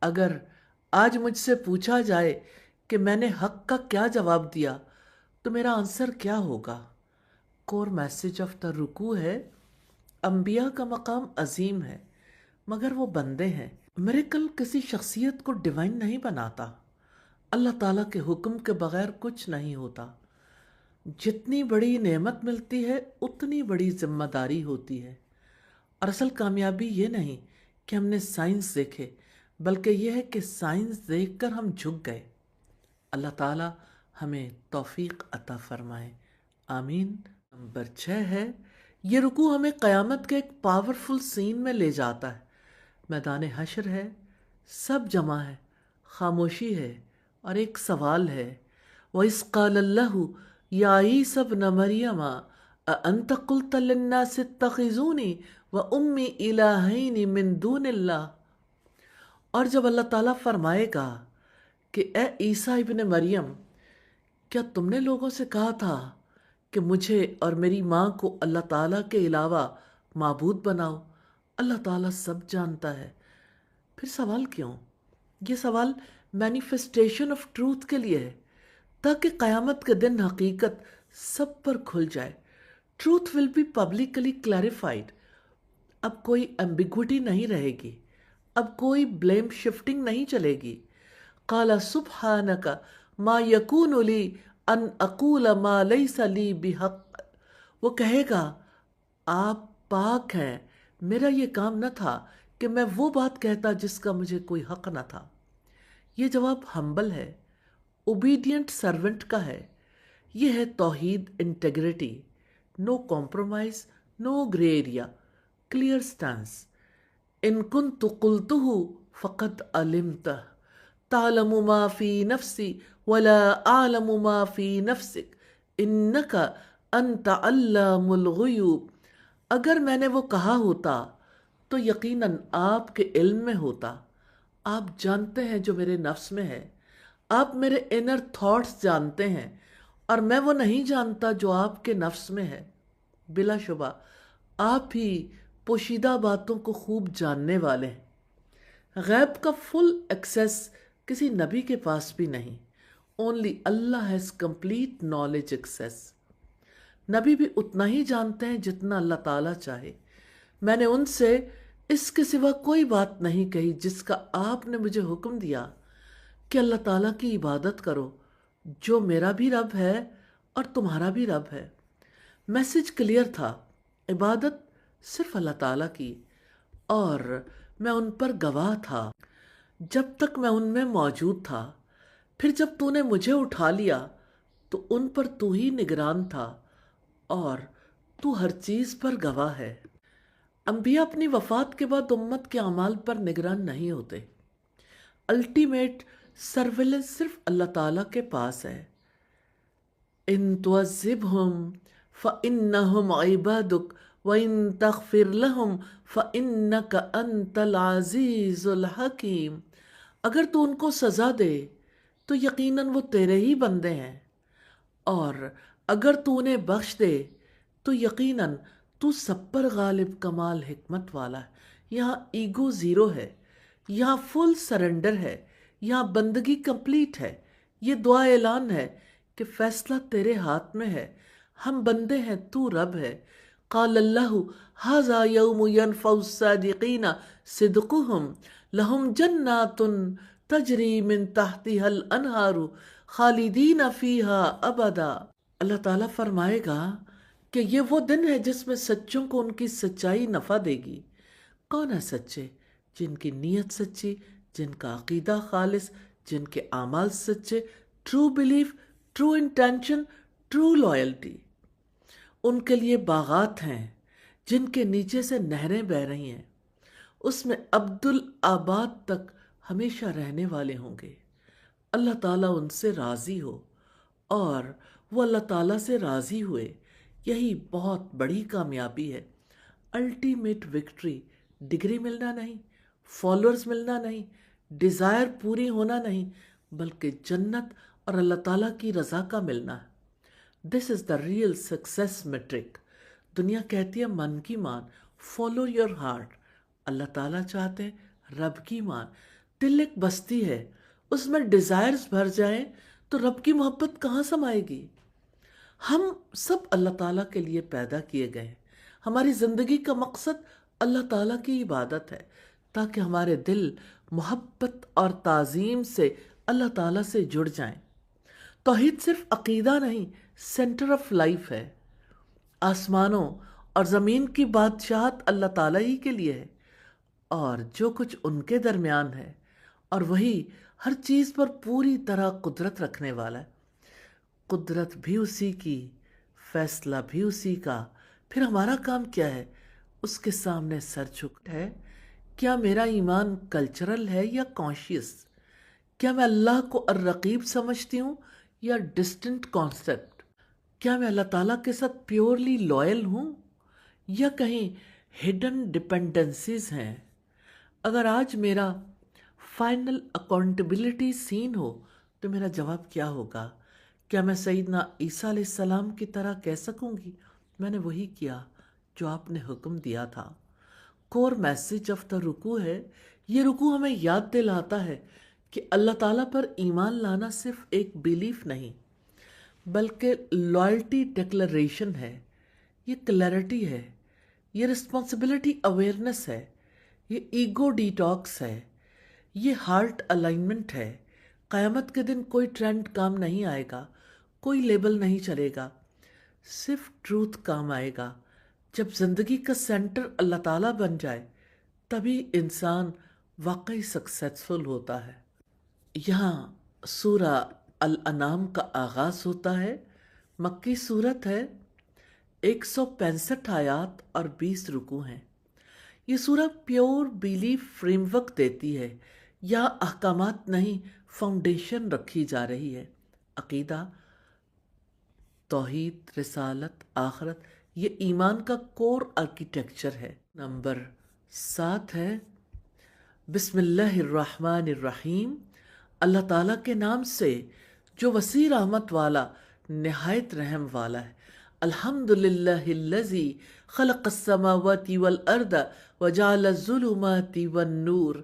اگر آج مجھ سے پوچھا جائے کہ میں نے حق کا کیا جواب دیا تو میرا آنسر کیا ہوگا؟ کور میسج آف دا رکوع ہے، انبیاء کا مقام عظیم ہے مگر وہ بندے ہیں۔ میریکل کسی شخصیت کو ڈیوائن نہیں بناتا، اللہ تعالیٰ کے حکم کے بغیر کچھ نہیں ہوتا۔ جتنی بڑی نعمت ملتی ہے اتنی بڑی ذمہ داری ہوتی ہے، اور اصل کامیابی یہ نہیں کہ ہم نے سائنس دیکھے، بلکہ یہ ہے کہ سائنس دیکھ کر ہم جھک گئے۔ اللہ تعالیٰ ہمیں توفیق عطا فرمائے، آمین۔ نمبر 6 ہے، یہ رکوع ہمیں قیامت کے ایک پاورفل سین میں لے جاتا ہے۔ میدان حشر ہے، سب جمع ہے، خاموشی ہے، اور ایک سوال ہے، وَإِذْ قَالَ اللَّهُ يَا عِيسَى ابْنَ مَرْيَمَ أأنت قلت للناس اتخذوني وأمي إلهين من دون اللہ۔ اور جب اللہ تعالیٰ فرمائے گا کہ اے عیسیٰ ابن مریم، کیا تم نے لوگوں سے کہا تھا کہ مجھے اور میری ماں کو اللہ تعالیٰ کے علاوہ معبود بناؤ؟ اللہ تعالیٰ سب جانتا ہے، پھر سوال کیوں؟ یہ سوال مینیفیسٹیشن آف ٹروتھ کے لیے ہے، تاکہ قیامت کے دن حقیقت سب پر کھل جائے۔ Truth will be publicly clarified. اب کوئی ایمبیگوٹی نہیں رہے گی، اب کوئی بلیم شفٹنگ نہیں چلے گی۔ قال سبحانک ما یکون لی ان اقول ما لیس لی بحق۔ وہ کہے گا آپ پاک ہیں، میرا یہ کام نہ تھا کہ میں وہ بات کہتا جس کا مجھے کوئی حق نہ تھا۔ یہ جواب ہمبل ہے، اوبیڈینٹ سرونٹ کا ہے۔ یہ ہے توحید، انٹیگریٹی، نو کمپرومائز، نو گرے ایریا، کلیئر سٹانس۔ ان کنت قلتہ فقد علمتہ تعلم ما فی نفسی ولا اعلم ما فی نفسک انک انت علام الغیوب۔ اگر میں نے وہ کہا ہوتا تو یقیناً آپ کے علم میں ہوتا، آپ جانتے ہیں جو میرے نفس میں ہے، آپ میرے انر تھاٹس جانتے ہیں، اور میں وہ نہیں جانتا جو آپ کے نفس میں ہے۔ بلا شبہ آپ ہی پوشیدہ باتوں کو خوب جاننے والے ہیں۔ غیب کا فل ایکسیس کسی نبی کے پاس بھی نہیں، only Allah has complete knowledge access. نبی بھی اتنا ہی جانتے ہیں جتنا اللہ تعالیٰ چاہے۔ میں نے ان سے اس کے سوا کوئی بات نہیں کہی جس کا آپ نے مجھے حکم دیا کہ اللہ تعالیٰ کی عبادت کرو، جو میرا بھی رب ہے اور تمہارا بھی رب ہے۔ میسج کلیئر تھا، عبادت صرف اللہ تعالیٰ کی، اور میں ان پر گواہ تھا جب تک میں ان میں موجود تھا۔ پھر جب تو نے مجھے اٹھا لیا تو ان پر تو ہی نگران تھا، اور تو ہر چیز پر گواہ ہے۔ انبیاء اپنی وفات کے بعد امت کے اعمال پر نگران نہیں ہوتے۔ الٹیمیٹ سرویلنس صرف اللہ تعالیٰ کے پاس ہے۔ ان تعذبہم فإنہم عبادک وإن تغفر لہم فإنک انت العزیز الحکیم۔ اگر تو ان کو سزا دے تو یقیناً وہ تیرے ہی بندے ہیں، اور اگر تو انہیں بخش دے تو یقیناً تو سب پر غالب، کمال حکمت والا ہے۔ یہاں ایگو زیرو ہے، یہاں فل سرنڈر ہے، یہاں بندگی کمپلیٹ ہے۔ یہ دعا اعلان ہے کہ فیصلہ تیرے ہاتھ میں ہے، ہم بندے ہیں، تو رب ہے۔ قال اللہ ھذا یوم ینفع الصادقین صدقہم لہم جنات تجری من تحتها الانہار خالدین فیہا ابدا۔ اللہ تعالیٰ فرمائے گا کہ یہ وہ دن ہے جس میں سچوں کو ان کی سچائی نفع دے گی۔ کون ہے سچے؟ جن کی نیت سچی، جن کا عقیدہ خالص، جن کے اعمال سچے، true belief, true intention, true loyalty. ان کے لیے باغات ہیں جن کے نیچے سے نہریں بہہ رہی ہیں، اس میں عبدالآباد تک ہمیشہ رہنے والے ہوں گے۔ اللہ تعالیٰ ان سے راضی ہو اور وہ اللہ تعالیٰ سے راضی ہوئے، یہی بہت بڑی کامیابی ہے۔ الٹیمیٹ وکٹری، ڈگری ملنا نہیں، فالوورز ملنا نہیں، ڈیزائر پوری ہونا نہیں، بلکہ جنت اور اللہ تعالیٰ کی رضا کا ملنا ہے۔ دس از دا ریئل سکسیس میٹرک۔ دنیا کہتی ہے من کی مان، فالو یور ہارٹ۔ اللہ تعالیٰ چاہتے ہیں رب کی مان۔ دل ایک بستی ہے، اس میں ڈیزائرز بھر جائیں تو رب کی محبت کہاں سمائے گی؟ ہم سب اللہ تعالیٰ کے لیے پیدا کیے گئے ہیں۔ ہماری زندگی کا مقصد اللہ تعالیٰ کی عبادت ہے، تاکہ ہمارے دل محبت اور تعظیم سے اللہ تعالیٰ سے جڑ جائیں۔ توحید صرف عقیدہ نہیں، سینٹر آف لائف ہے۔ آسمانوں اور زمین کی بادشاہت اللہ تعالیٰ ہی کے لیے ہے، اور جو کچھ ان کے درمیان ہے، اور وہی ہر چیز پر پوری طرح قدرت رکھنے والا ہے۔ قدرت بھی اسی کی، فیصلہ بھی اسی کا۔ پھر ہمارا کام کیا ہے؟ اس کے سامنے سر جھک ہے۔ کیا میرا ایمان کلچرل ہے یا کانشیس؟ کیا میں اللہ کو الرقیب سمجھتی ہوں یا ڈسٹنٹ کانسیپٹ؟ کیا میں اللہ تعالیٰ کے ساتھ پیورلی لائل ہوں یا کہیں ہڈن ڈپینڈنسیز ہیں؟ اگر آج میرا فائنل اکاؤنٹیبلٹی سین ہو تو میرا جواب کیا ہوگا؟ کیا میں سیدنا عیسیٰ علیہ السلام کی طرح کہہ سکوں گی میں نے وہی کیا جو آپ نے حکم دیا تھا؟ کور میسج آف دا رکوع ہے، یہ رکوع ہمیں یاد دلاتا ہے کہ اللہ تعالیٰ پر ایمان لانا صرف ایک بیلیف نہیں بلکہ لائلٹی ڈکلریشن ہے، یہ کلیئرٹی ہے، یہ رسپانسبلٹی اویئرنس ہے، یہ ایگو ڈیٹاکس ہے، یہ ہارٹ الائنمنٹ ہے۔ قیامت کے دن کوئی ٹرینڈ کام نہیں آئے گا، کوئی لیبل نہیں چلے گا، صرف ٹروتھ کام آئے گا۔ جب زندگی کا سینٹر اللہ تعالیٰ بن جائے تبھی انسان واقعی سکسیسفل ہوتا ہے۔ یہاں سورہ الانعام کا آغاز ہوتا ہے، مکی صورت ہے، 165 آیات اور 20 رکوع ہیں۔ یہ سورہ پیور بیلیف فریم ورک دیتی ہے، یا احکامات نہیں فاؤنڈیشن رکھی جا رہی ہے۔ عقیدہ، توحید، رسالت، آخرت، یہ ایمان کا کور آرکیٹیکچر ہے۔ نمبر 7 ہے بسم اللہ الرحمن الرحیم، اللہ تعالیٰ کے نام سے جو وسیع رحمت والا نہایت رحم والا ہے۔ الحمدللہ الذی خلق السماوات والارض وجعل الظلمات والنور،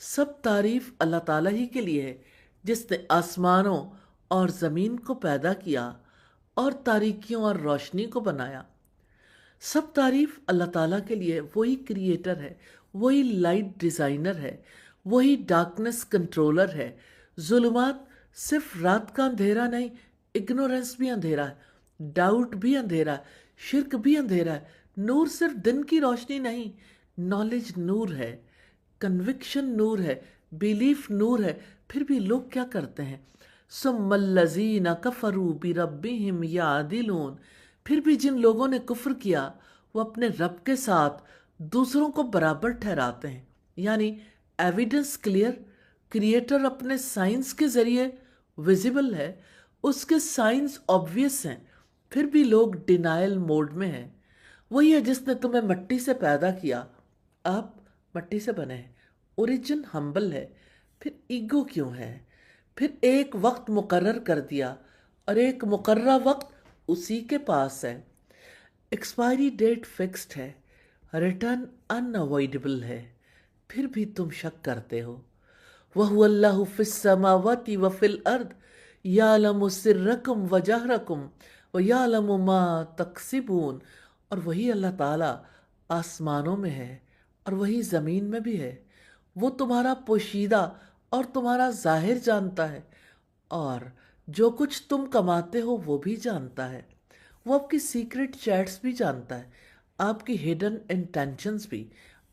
سب تعریف اللہ تعالیٰ ہی کے لیے ہے جس نے آسمانوں اور زمین کو پیدا کیا اور تاریکیوں اور روشنی کو بنایا۔ سب تعریف اللہ تعالیٰ کے لیے، وہی کریٹر ہے، وہی لائٹ ڈیزائنر ہے، وہی ڈارکنس کنٹرولر ہے۔ ظلمات صرف رات کا اندھیرا نہیں، اگنورنس بھی اندھیرا ہے، ڈاؤٹ بھی اندھیرا ہے، شرک بھی اندھیرا ہے۔ نور صرف دن کی روشنی نہیں، نالج نور ہے، کنوکشن نور ہے، بیلیف نور ہے۔ پھر بھی لوگ کیا کرتے ہیں؟ ثم الذین کفروا بربہم یعدلون، پھر بھی جن لوگوں نے کفر کیا وہ اپنے رب کے ساتھ دوسروں کو برابر ٹھہراتے ہیں۔ یعنی ایویڈنس کلیئر، کریٹر اپنے سائنس کے ذریعے ویزیبل ہے، اس کے سائنس آبویس ہیں، پھر بھی لوگ ڈینائل موڈ میں ہیں۔ وہی ہے جس نے تمہیں مٹی سے پیدا کیا، آپ مٹی سے بنے ہیں، اوریجن ہمبل ہے، پھر ایگو کیوں ہے؟ پھر ایک وقت مقرر کر دیا اور ایک مقررہ وقت اسی کے پاس ہے، ایکسپائری ڈیٹ فکسڈ ہے، ریٹرن اناوائڈیبل ہے، پھر بھی تم شک کرتے ہو۔ وَهُوَ اللَّهُ فِي السَّمَاوَاتِ وَفِي الْأَرْضِ يَعْلَمُ سِرَّكُمْ وَجَهْرَكُمْ وَيَعْلَمُ مَا تَكْسِبُونَ، اور وہی اللہ تعالیٰ آسمانوں میں ہے اور وہی زمین میں بھی ہے، وہ تمہارا پوشیدہ اور تمہارا ظاہر جانتا ہے، اور جو کچھ تم کماتے ہو وہ بھی جانتا ہے، وہ آپ کی سیکرٹ چیٹس بھی جانتا ہے، آپ کی ہڈن انٹینشنز بھی،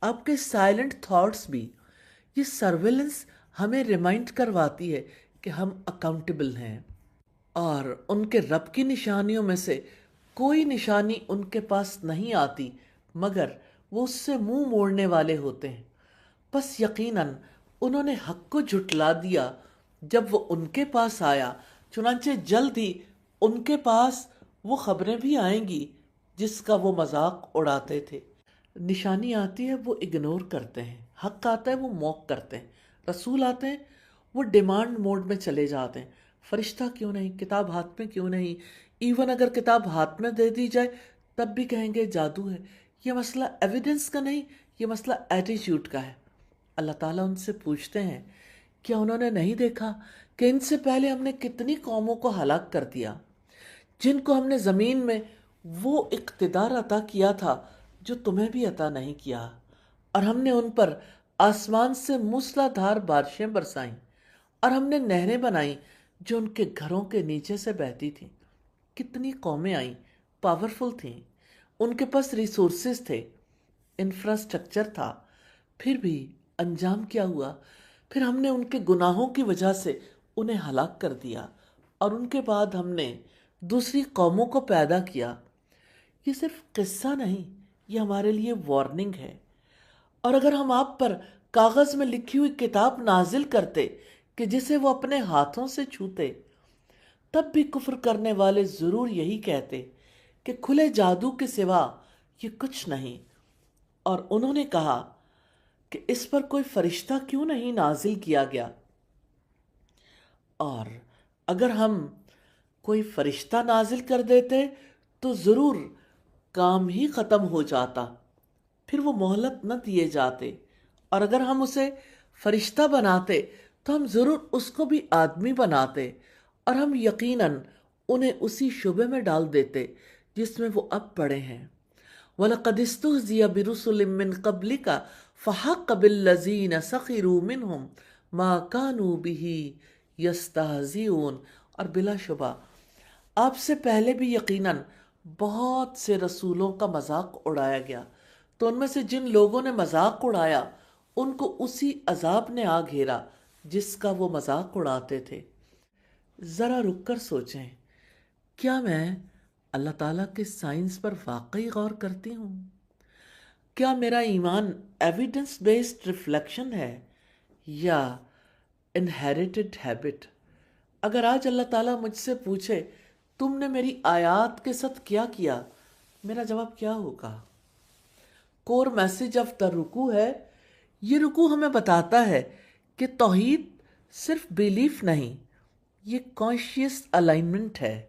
آپ کے سائلنٹ تھاٹس بھی۔ یہ سرویلنس ہمیں ریمائنڈ کرواتی ہے کہ ہم اکاؤنٹیبل ہیں، اور ان کے رب کی نشانیوں میں سے کوئی نشانی ان کے پاس نہیں آتی مگر وہ اس سے منہ موڑنے والے ہوتے ہیں۔ بس یقیناً انہوں نے حق کو جھٹلا دیا جب وہ ان کے پاس آیا، چنانچہ جلد ہی ان کے پاس وہ خبریں بھی آئیں گی جس کا وہ مذاق اڑاتے تھے۔ نشانی آتی ہے وہ اگنور کرتے ہیں، حق آتا ہے وہ موک کرتے ہیں، رسول آتے ہیں وہ ڈیمانڈ موڈ میں چلے جاتے ہیں۔ فرشتہ کیوں نہیں، کتاب ہاتھ میں کیوں نہیں، ایون اگر کتاب ہاتھ میں دے دی جائے تب بھی کہیں گے جادو ہے۔ یہ مسئلہ ایویڈنس کا نہیں، یہ مسئلہ ایٹیٹیوڈ کا ہے۔ اللہ تعالیٰ ان سے پوچھتے ہیں کیا انہوں نے نہیں دیکھا کہ ان سے پہلے ہم نے کتنی قوموں کو ہلاک کر دیا جن کو ہم نے زمین میں وہ اقتدار عطا کیا تھا جو تمہیں بھی عطا نہیں کیا، اور ہم نے ان پر آسمان سے موسلا دھار بارشیں برسائیں، اور ہم نے نہریں بنائیں جو ان کے گھروں کے نیچے سے بہتی تھیں۔ کتنی قومیں آئیں، پاورفل تھیں، ان کے پاس ریسورسز تھے، انفراسٹرکچر تھا، پھر بھی انجام کیا ہوا؟ پھر ہم نے ان کے گناہوں کی وجہ سے انہیں ہلاک کر دیا، اور ان کے بعد ہم نے دوسری قوموں کو پیدا کیا۔ یہ صرف قصہ نہیں، یہ ہمارے لیے وارننگ ہے۔ اور اگر ہم آپ پر کاغذ میں لکھی ہوئی کتاب نازل کرتے کہ جسے وہ اپنے ہاتھوں سے چھوتے تب بھی کفر کرنے والے ضرور یہی کہتے کہ کھلے جادو کے سوا یہ کچھ نہیں، اور انہوں نے کہا کہ اس پر کوئی فرشتہ کیوں نہیں نازل کیا گیا، اور اگر ہم کوئی فرشتہ نازل کر دیتے تو ضرور کام ہی ختم ہو جاتا، پھر وہ مہلت نہ دیے جاتے، اور اگر ہم اسے فرشتہ بناتے تو ہم ضرور اس کو بھی آدمی بناتے، اور ہم یقیناً انہیں اسی شعبے میں ڈال دیتے جس میں وہ اب پڑے ہیں۔ وَلَقَدِ اسْتُهْزِئَ بِرُسُلٍ مِّن قَبْلِكَ فَحَقَّ بِالَّذِينَ سَخِرُوا مِنْهُمْ مَا كَانُوا بِهِ يَسْتَهْزِئُونَ، اور بلا شبہ آپ سے پہلے بھی یقیناً بہت سے رسولوں کا مذاق اڑایا گیا، تو ان میں سے جن لوگوں نے مذاق اڑایا ان کو اسی عذاب نے آ گھیرا جس کا وہ مذاق اڑاتے تھے۔ ذرا رک کر سوچیں، کیا میں اللہ تعالیٰ کے سائنس پر واقعی غور کرتی ہوں؟ کیا میرا ایمان ایویڈنس بیسڈ ریفلیکشن ہے یا انہیریٹڈ ہیبٹ؟ اگر آج اللہ تعالیٰ مجھ سے پوچھے تم نے میری آیات کے ساتھ کیا کیا، میرا جواب کیا ہوگا؟ کور میسج آف دا رکوع ہے، یہ رکوع ہمیں بتاتا ہے کہ توحید صرف بیلیف نہیں، یہ کانشیس الائنمنٹ ہے۔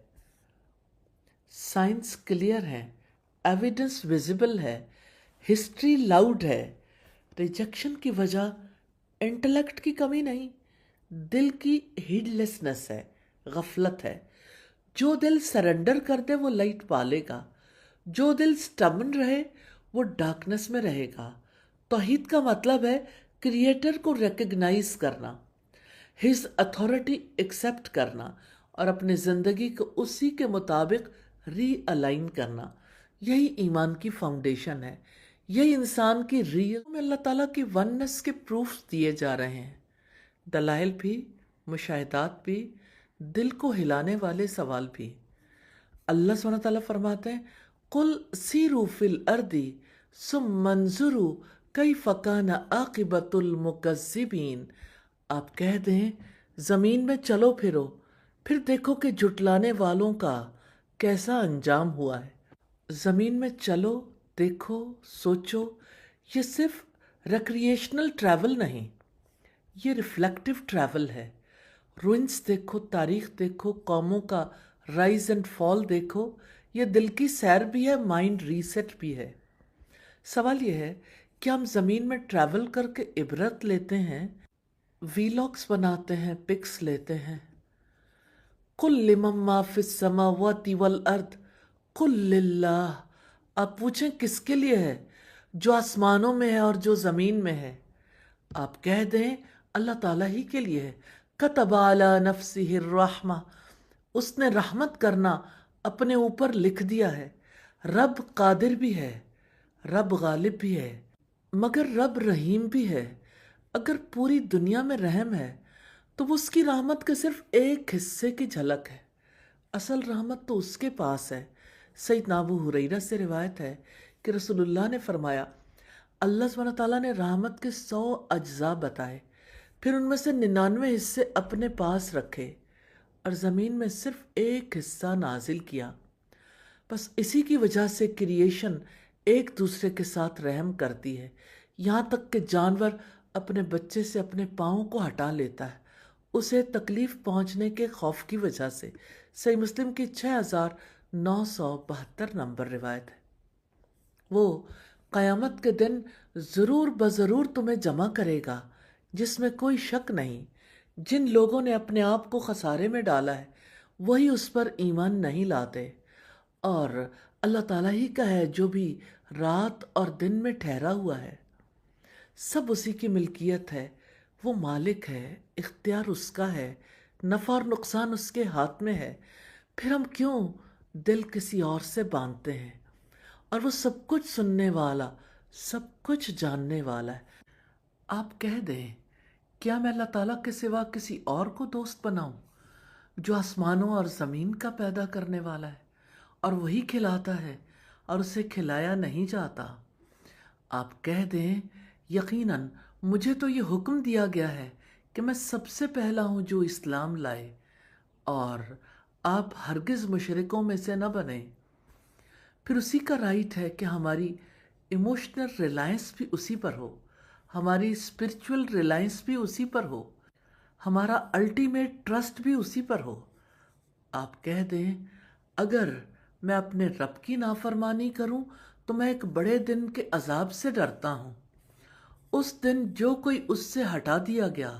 سائنس کلیئر ہے، ایویڈنس ویزیبل ہے، ہسٹری لاؤڈ ہے۔ ریجیکشن کی وجہ انٹلیکٹ کی کمی نہیں، دل کی ہیڈ لیسنس ہے، غفلت ہے۔ جو دل سرنڈر کر دے وہ لائٹ پالے گا، جو دل سٹبن رہے وہ ڈارکنس میں رہے گا۔ توحید کا مطلب ہے کریٹر کو ریکگنائز کرنا، ہز اتھارٹی ایکسیپٹ کرنا، اور اپنی زندگی کو اسی کے مطابق ری الائن کرنا۔ یہی ایمان کی فاؤنڈیشن ہے، یہی انسان کی ریئل میں اللہ تعالیٰ کی وننس کے پروفز دیے جا رہے ہیں، دلائل بھی، مشاہدات بھی، دل کو ہلانے والے سوال بھی۔ اللہ سبحانہ تعالیٰ فرماتے ہیں قُلْ سِیرُوا فِی الْأَرْضِ ثُمَّ انظُرُوا کَیْفَ کَانَ عَاقِبَةُ الْمُکَذِّبِینَ، آپ کہہ دیں زمین میں چلو پھرو، پھر دیکھو کہ جھٹلانے والوں کا کیسا انجام ہوا ہے۔ زمین میں چلو، دیکھو، سوچو، یہ صرف ریکریشنل ٹریول نہیں، یہ ریفلیکٹیو ٹریول ہے۔ روئنس دیکھو، تاریخ دیکھو، قوموں کا رائز اینڈ فال دیکھو، یہ دل کی سیر بھی ہے، مائنڈ ریسیٹ بھی ہے۔ سوال یہ ہے کہ ہم زمین میں ٹریول کر کے عبرت لیتے ہیں، ویلاگز بناتے ہیں، پکس لیتے ہیں۔ قُلْ لِمَن مَّا فِی السَّمَاوَاتِ وَالْأَرْضِ قُلْ لِلَّهِ، آپ پوچھیں کس کے لیے ہے؟ جو آسمانوں میں ہے اور جو زمین میں ہے۔ آپ کہہ دیں اللہ تعالیٰ ہی کے لیے ہے۔ كَتَبَ عَلَى نَفْسِهِ الرَّحْمَةَ، اس نے رحمت کرنا اپنے اوپر لکھ دیا ہے۔ رب قادر بھی ہے، رب غالب بھی ہے، مگر رب رحیم بھی ہے۔ اگر پوری دنیا میں رحم ہے تو وہ اس کی رحمت کے صرف ایک حصے کی جھلک ہے، اصل رحمت تو اس کے پاس ہے۔ سیدنا ابو ہریرہ سے روایت ہے کہ رسول اللہ نے فرمایا اللہ سبحانہ تعالیٰ نے رحمت کے 100 اجزاء بتائے، پھر ان میں سے 99 حصے اپنے پاس رکھے اور زمین میں صرف ایک حصہ نازل کیا۔ بس اسی کی وجہ سے کریشن ایک دوسرے کے ساتھ رحم کرتی ہے، یہاں تک کہ جانور اپنے بچے سے اپنے پاؤں کو ہٹا لیتا ہے اسے تکلیف پہنچنے کے خوف کی وجہ سے۔ صحیح مسلم کی 6972 نمبر روایت ہے۔ وہ قیامت کے دن ضرور بضرور تمہیں جمع کرے گا، جس میں کوئی شک نہیں۔ جن لوگوں نے اپنے آپ کو خسارے میں ڈالا ہے وہی اس پر ایمان نہیں لاتے، اور اللہ تعالیٰ ہی کا ہے جو بھی رات اور دن میں ٹھہرا ہوا ہے۔ سب اسی کی ملکیت ہے، وہ مالک ہے، اختیار اس کا ہے، نفع اور نقصان اس کے ہاتھ میں ہے۔ پھر ہم کیوں دل کسی اور سے باندھتے ہیں؟ اور وہ سب کچھ سننے والا، سب کچھ جاننے والا ہے۔ آپ کہہ دیں کیا میں اللہ تعالیٰ کے سوا کسی اور کو دوست بناؤں جو آسمانوں اور زمین کا پیدا کرنے والا ہے اور وہی کھلاتا ہے اور اسے کھلایا نہیں جاتا؟ آپ کہہ دیں یقیناً مجھے تو یہ حکم دیا گیا ہے کہ میں سب سے پہلا ہوں جو اسلام لائے، اور آپ ہرگز مشرکوں میں سے نہ بنیں۔ پھر اسی کا رائٹ ہے کہ ہماری ایموشنل ریلائنس بھی اسی پر ہو، ہماری اسپرچول ریلائنس بھی اسی پر ہو، ہمارا الٹیمیٹ ٹرسٹ بھی اسی پر ہو۔ آپ کہہ دیں اگر میں اپنے رب کی نافرمانی کروں تو میں ایک بڑے دن کے عذاب سے ڈرتا ہوں۔ اس دن جو کوئی اس سے ہٹا دیا گیا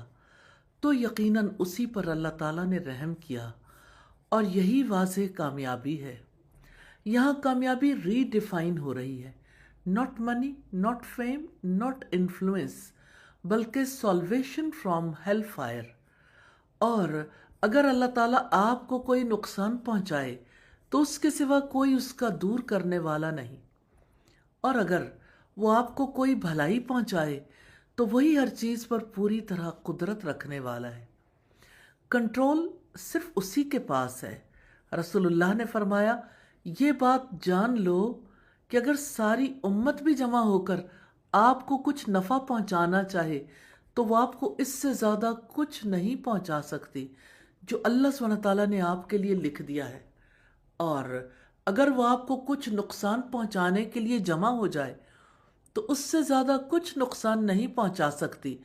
تو یقیناً اسی پر اللہ تعالیٰ نے رحم کیا، اور یہی واضح کامیابی ہے۔ یہاں کامیابی ری ڈیفائن ہو رہی ہے، not money, not fame, not influence, بلکہ سالویشن فرام ہیل فائر۔ اور اگر اللہ تعالیٰ آپ کو کوئی نقصان پہنچائے تو اس کے سوا کوئی اس کا دور کرنے والا نہیں، اور اگر وہ آپ کو کوئی بھلائی پہنچائے تو وہی ہر چیز پر پوری طرح قدرت رکھنے والا ہے۔ کنٹرول صرف اسی کے پاس ہے۔ رسول اللہ نے فرمایا، یہ بات جان لو کہ اگر ساری امت بھی جمع ہو کر آپ کو کچھ نفع پہنچانا چاہے تو وہ آپ کو اس سے زیادہ کچھ نہیں پہنچا سکتی جو اللہ سبحانہ تعالیٰ نے آپ کے لیے لکھ دیا ہے، اور اگر وہ آپ کو کچھ نقصان پہنچانے کے لیے جمع ہو جائے تو اس سے زیادہ کچھ نقصان نہیں پہنچا سکتی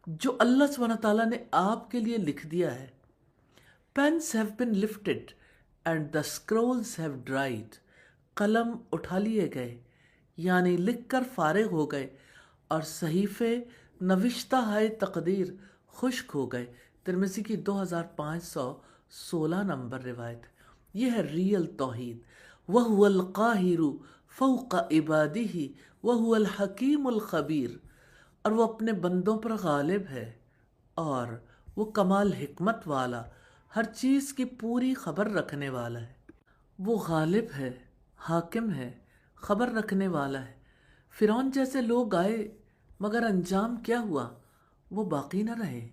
جو اللہ سبحانہ تعالیٰ نے آپ کے لیے لکھ دیا ہے۔ Pens have been lifted and the scrolls have dried. قلم اٹھا لیے گئے یعنی لکھ کر فارغ ہو گئے، اور صحیفے نوشتہ ہے تقدیر خشک ہو گئے۔ ترمذی کی 2516 نمبر روایت۔ یہ ہے ریئل توحید۔ وَهُوَ الْقَاهِرُ فَوْقَ عِبَادِهِ وَهُوَ الْحَكِيمُ الْخَبِيرُ، اور وہ اپنے بندوں پر غالب ہے اور وہ کمال حکمت والا، ہر چیز کی پوری خبر رکھنے والا ہے۔ وہ غالب ہے، حاکم ہے، خبر رکھنے والا ہے۔ فرعون جیسے لوگ آئے مگر انجام کیا ہوا؟ وہ باقی نہ رہے۔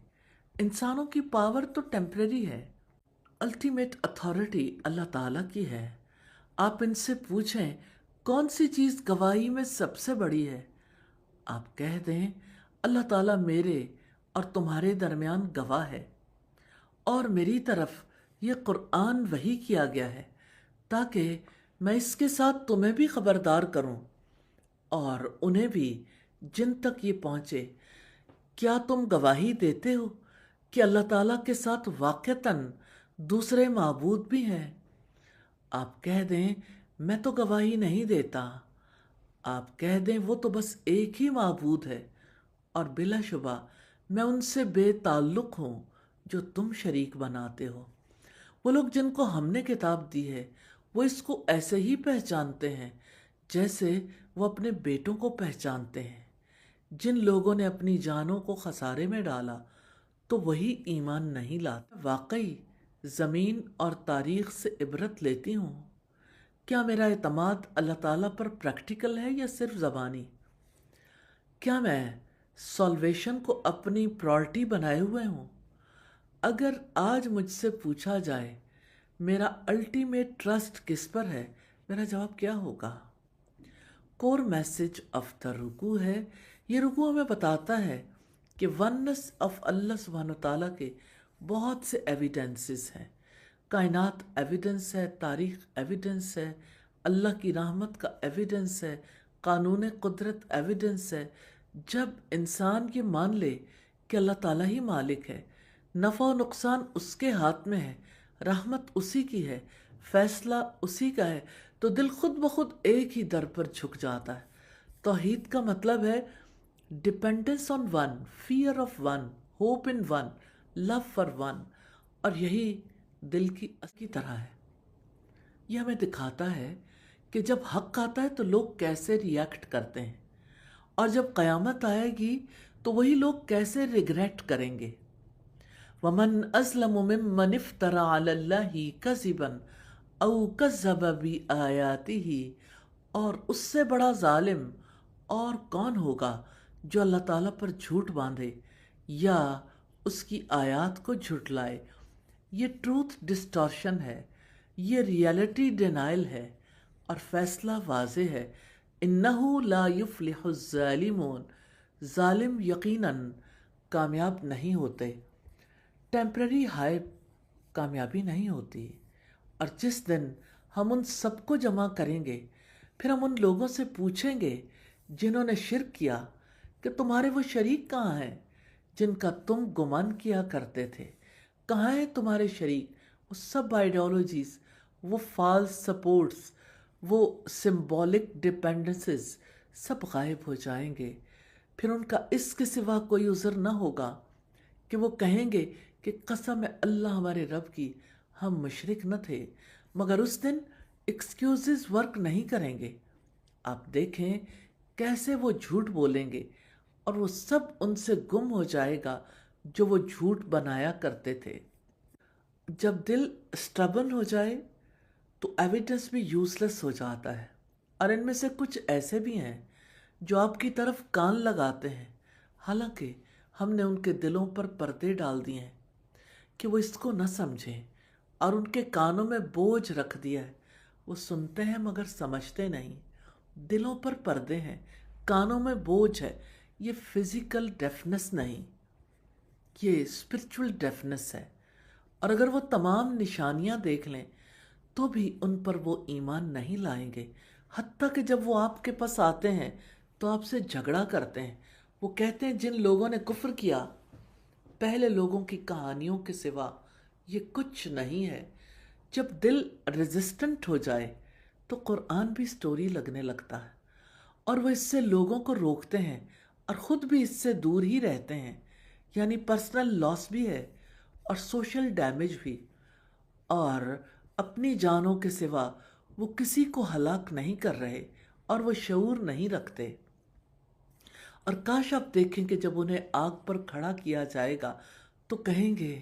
انسانوں کی پاور تو ٹیمپریری ہے، الٹیمیٹ اتھارٹی اللہ تعالیٰ کی ہے۔ آپ ان سے پوچھیں کون سی چیز گواہی میں سب سے بڑی ہے؟ آپ کہہ دیں اللہ تعالیٰ میرے اور تمہارے درمیان گواہ ہے، اور میری طرف یہ قرآن وحی کیا گیا ہے تاکہ میں اس کے ساتھ تمہیں بھی خبردار کروں اور انہیں بھی جن تک یہ پہنچے۔ کیا تم گواہی دیتے ہو کہ اللہ تعالیٰ کے ساتھ واقعتاً دوسرے معبود بھی ہیں؟ آپ کہہ دیں میں تو گواہی نہیں دیتا۔ آپ کہہ دیں وہ تو بس ایک ہی معبود ہے، اور بلا شبہ میں ان سے بے تعلق ہوں جو تم شریک بناتے ہو۔ وہ لوگ جن کو ہم نے کتاب دی ہے وہ اس کو ایسے ہی پہچانتے ہیں جیسے وہ اپنے بیٹوں کو پہچانتے ہیں۔ جن لوگوں نے اپنی جانوں کو خسارے میں ڈالا تو وہی ایمان نہیں لاتے۔ واقعی زمین اور تاریخ سے عبرت لیتی ہوں۔ کیا میرا اعتماد اللہ تعالیٰ پر پریکٹیکل ہے یا صرف زبانی؟ کیا میں سالویشن کو اپنی پرائرٹی بنائے ہوئے ہوں؟ اگر آج مجھ سے پوچھا جائے میرا الٹیمیٹ ٹرسٹ کس پر ہے، میرا جواب کیا ہوگا؟ کور میسج آف دا رکوع ہے۔ یہ رکوع ہمیں بتاتا ہے کہ ونس آف اللہ سبحانہ تعالیٰ کے بہت سے ایویڈنسز ہیں۔ کائنات ایویڈنس ہے، تاریخ ایویڈنس ہے، اللہ کی رحمت کا ایویڈنس ہے، قانون قدرت ایویڈنس ہے۔ جب انسان یہ مان لے کہ اللہ تعالیٰ ہی مالک ہے، نفع و نقصان اس کے ہاتھ میں ہے، رحمت اسی کی ہے، فیصلہ اسی کا ہے، تو دل خود بخود ایک ہی در پر جھک جاتا ہے۔ توحید کا مطلب ہے dependence on one, fear of one, hope in one, love for one, اور یہی دل کی طرح ہے۔ یہ ہمیں دکھاتا ہے کہ جب حق آتا ہے تو لوگ کیسے ریئیکٹ کرتے ہیں، اور جب قیامت آئے گی تو وہی لوگ کیسے ریگریٹ کریں گے۔ وَمَنْ أَظْلَمُ مِمَّنِ افْتَرَى عَلَى اللَّهِ كَذِبًا أَوْ كَذَّبَ بِآيَاتِهِ، اور اس سے بڑا ظالم اور کون ہوگا جو اللہ تعالیٰ پر جھوٹ باندھے یا اس کی آیات کو جھٹلائے۔ یہ ٹروتھ ڈسٹارشن ہے، یہ ریالٹی ڈینائل ہے، اور فیصلہ واضح ہے۔ إِنَّهُ لَا يُفْلِحُ الظَّالِمُونَ، ظالم یقیناً کامیاب نہیں ہوتے۔ ٹیمپرری ہائی کامیابی نہیں ہوتی، اور جس دن ہم ان سب کو جمع کریں گے پھر ہم ان لوگوں سے پوچھیں گے جنہوں نے شرک کیا کہ تمہارے وہ شریک کہاں ہیں جن کا تم گمان کیا کرتے تھے؟ کہاں ہیں تمہارے شریک؟ وہ سب آئیڈیالوجیز، وہ فالس سپورٹس، وہ سمبولک ڈیپینڈنسز سب غائب ہو جائیں گے۔ پھر ان کا اس کے سوا کوئی عذر نہ ہوگا کہ وہ کہیں گے کہ قسم ہے اللہ ہمارے رب کی، ہم مشرک نہ تھے۔ مگر اس دن ایکسکیوزز ورک نہیں کریں گے۔ آپ دیکھیں کیسے وہ جھوٹ بولیں گے اور وہ سب ان سے گم ہو جائے گا جو وہ جھوٹ بنایا کرتے تھے۔ جب دل اسٹبن ہو جائے تو ایویڈنس بھی یوز لیس ہو جاتا ہے، اور ان میں سے کچھ ایسے بھی ہیں جو آپ کی طرف کان لگاتے ہیں، حالانکہ ہم نے ان کے دلوں پر پردے ڈال دیے ہیں کہ وہ اس کو نہ سمجھیں، اور ان کے کانوں میں بوجھ رکھ دیا ہے، وہ سنتے ہیں مگر سمجھتے نہیں۔ دلوں پر پردے ہیں، کانوں میں بوجھ ہے۔ یہ فزیکل ڈیفنس نہیں، یہ اسپرچول ڈیفنس ہے۔ اور اگر وہ تمام نشانیاں دیکھ لیں تو بھی ان پر وہ ایمان نہیں لائیں گے، حتیٰ کہ جب وہ آپ کے پاس آتے ہیں تو آپ سے جھگڑا کرتے ہیں۔ وہ کہتے ہیں جن لوگوں نے کفر کیا پہلے لوگوں کی کہانیوں کے سوا یہ کچھ نہیں ہے۔ جب دل ریزسٹنٹ ہو جائے تو قرآن بھی سٹوری لگنے لگتا ہے، اور وہ اس سے لوگوں کو روکتے ہیں اور خود بھی اس سے دور ہی رہتے ہیں۔ یعنی پرسنل لاس بھی ہے اور سوشل ڈیمیج بھی، اور اپنی جانوں کے سوا وہ کسی کو ہلاک نہیں کر رہے اور وہ شعور نہیں رکھتے۔ اور کاش آپ دیکھیں کہ جب انہیں آگ پر کھڑا کیا جائے گا تو کہیں گے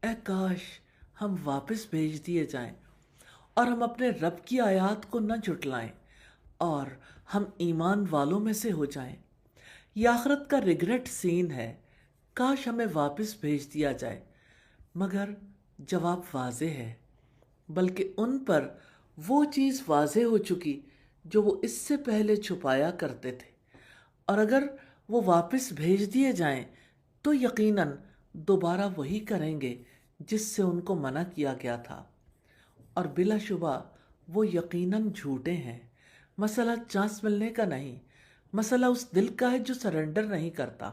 اے کاش ہم واپس بھیج دیے جائیں اور ہم اپنے رب کی آیات کو نہ جھٹلائیں اور ہم ایمان والوں میں سے ہو جائیں۔ یہ آخرت کا ریگریٹ سین ہے، کاش ہمیں واپس بھیج دیا جائے۔ مگر جواب واضح ہے، بلکہ ان پر وہ چیز واضح ہو چکی جو وہ اس سے پہلے چھپایا کرتے تھے، اور اگر وہ واپس بھیج دیے جائیں تو یقیناً دوبارہ وہی کریں گے جس سے ان کو منع کیا گیا تھا، اور بلا شبہ وہ یقیناً جھوٹے ہیں۔ مسئلہ چانس ملنے کا نہیں، مسئلہ اس دل کا ہے جو سرنڈر نہیں کرتا۔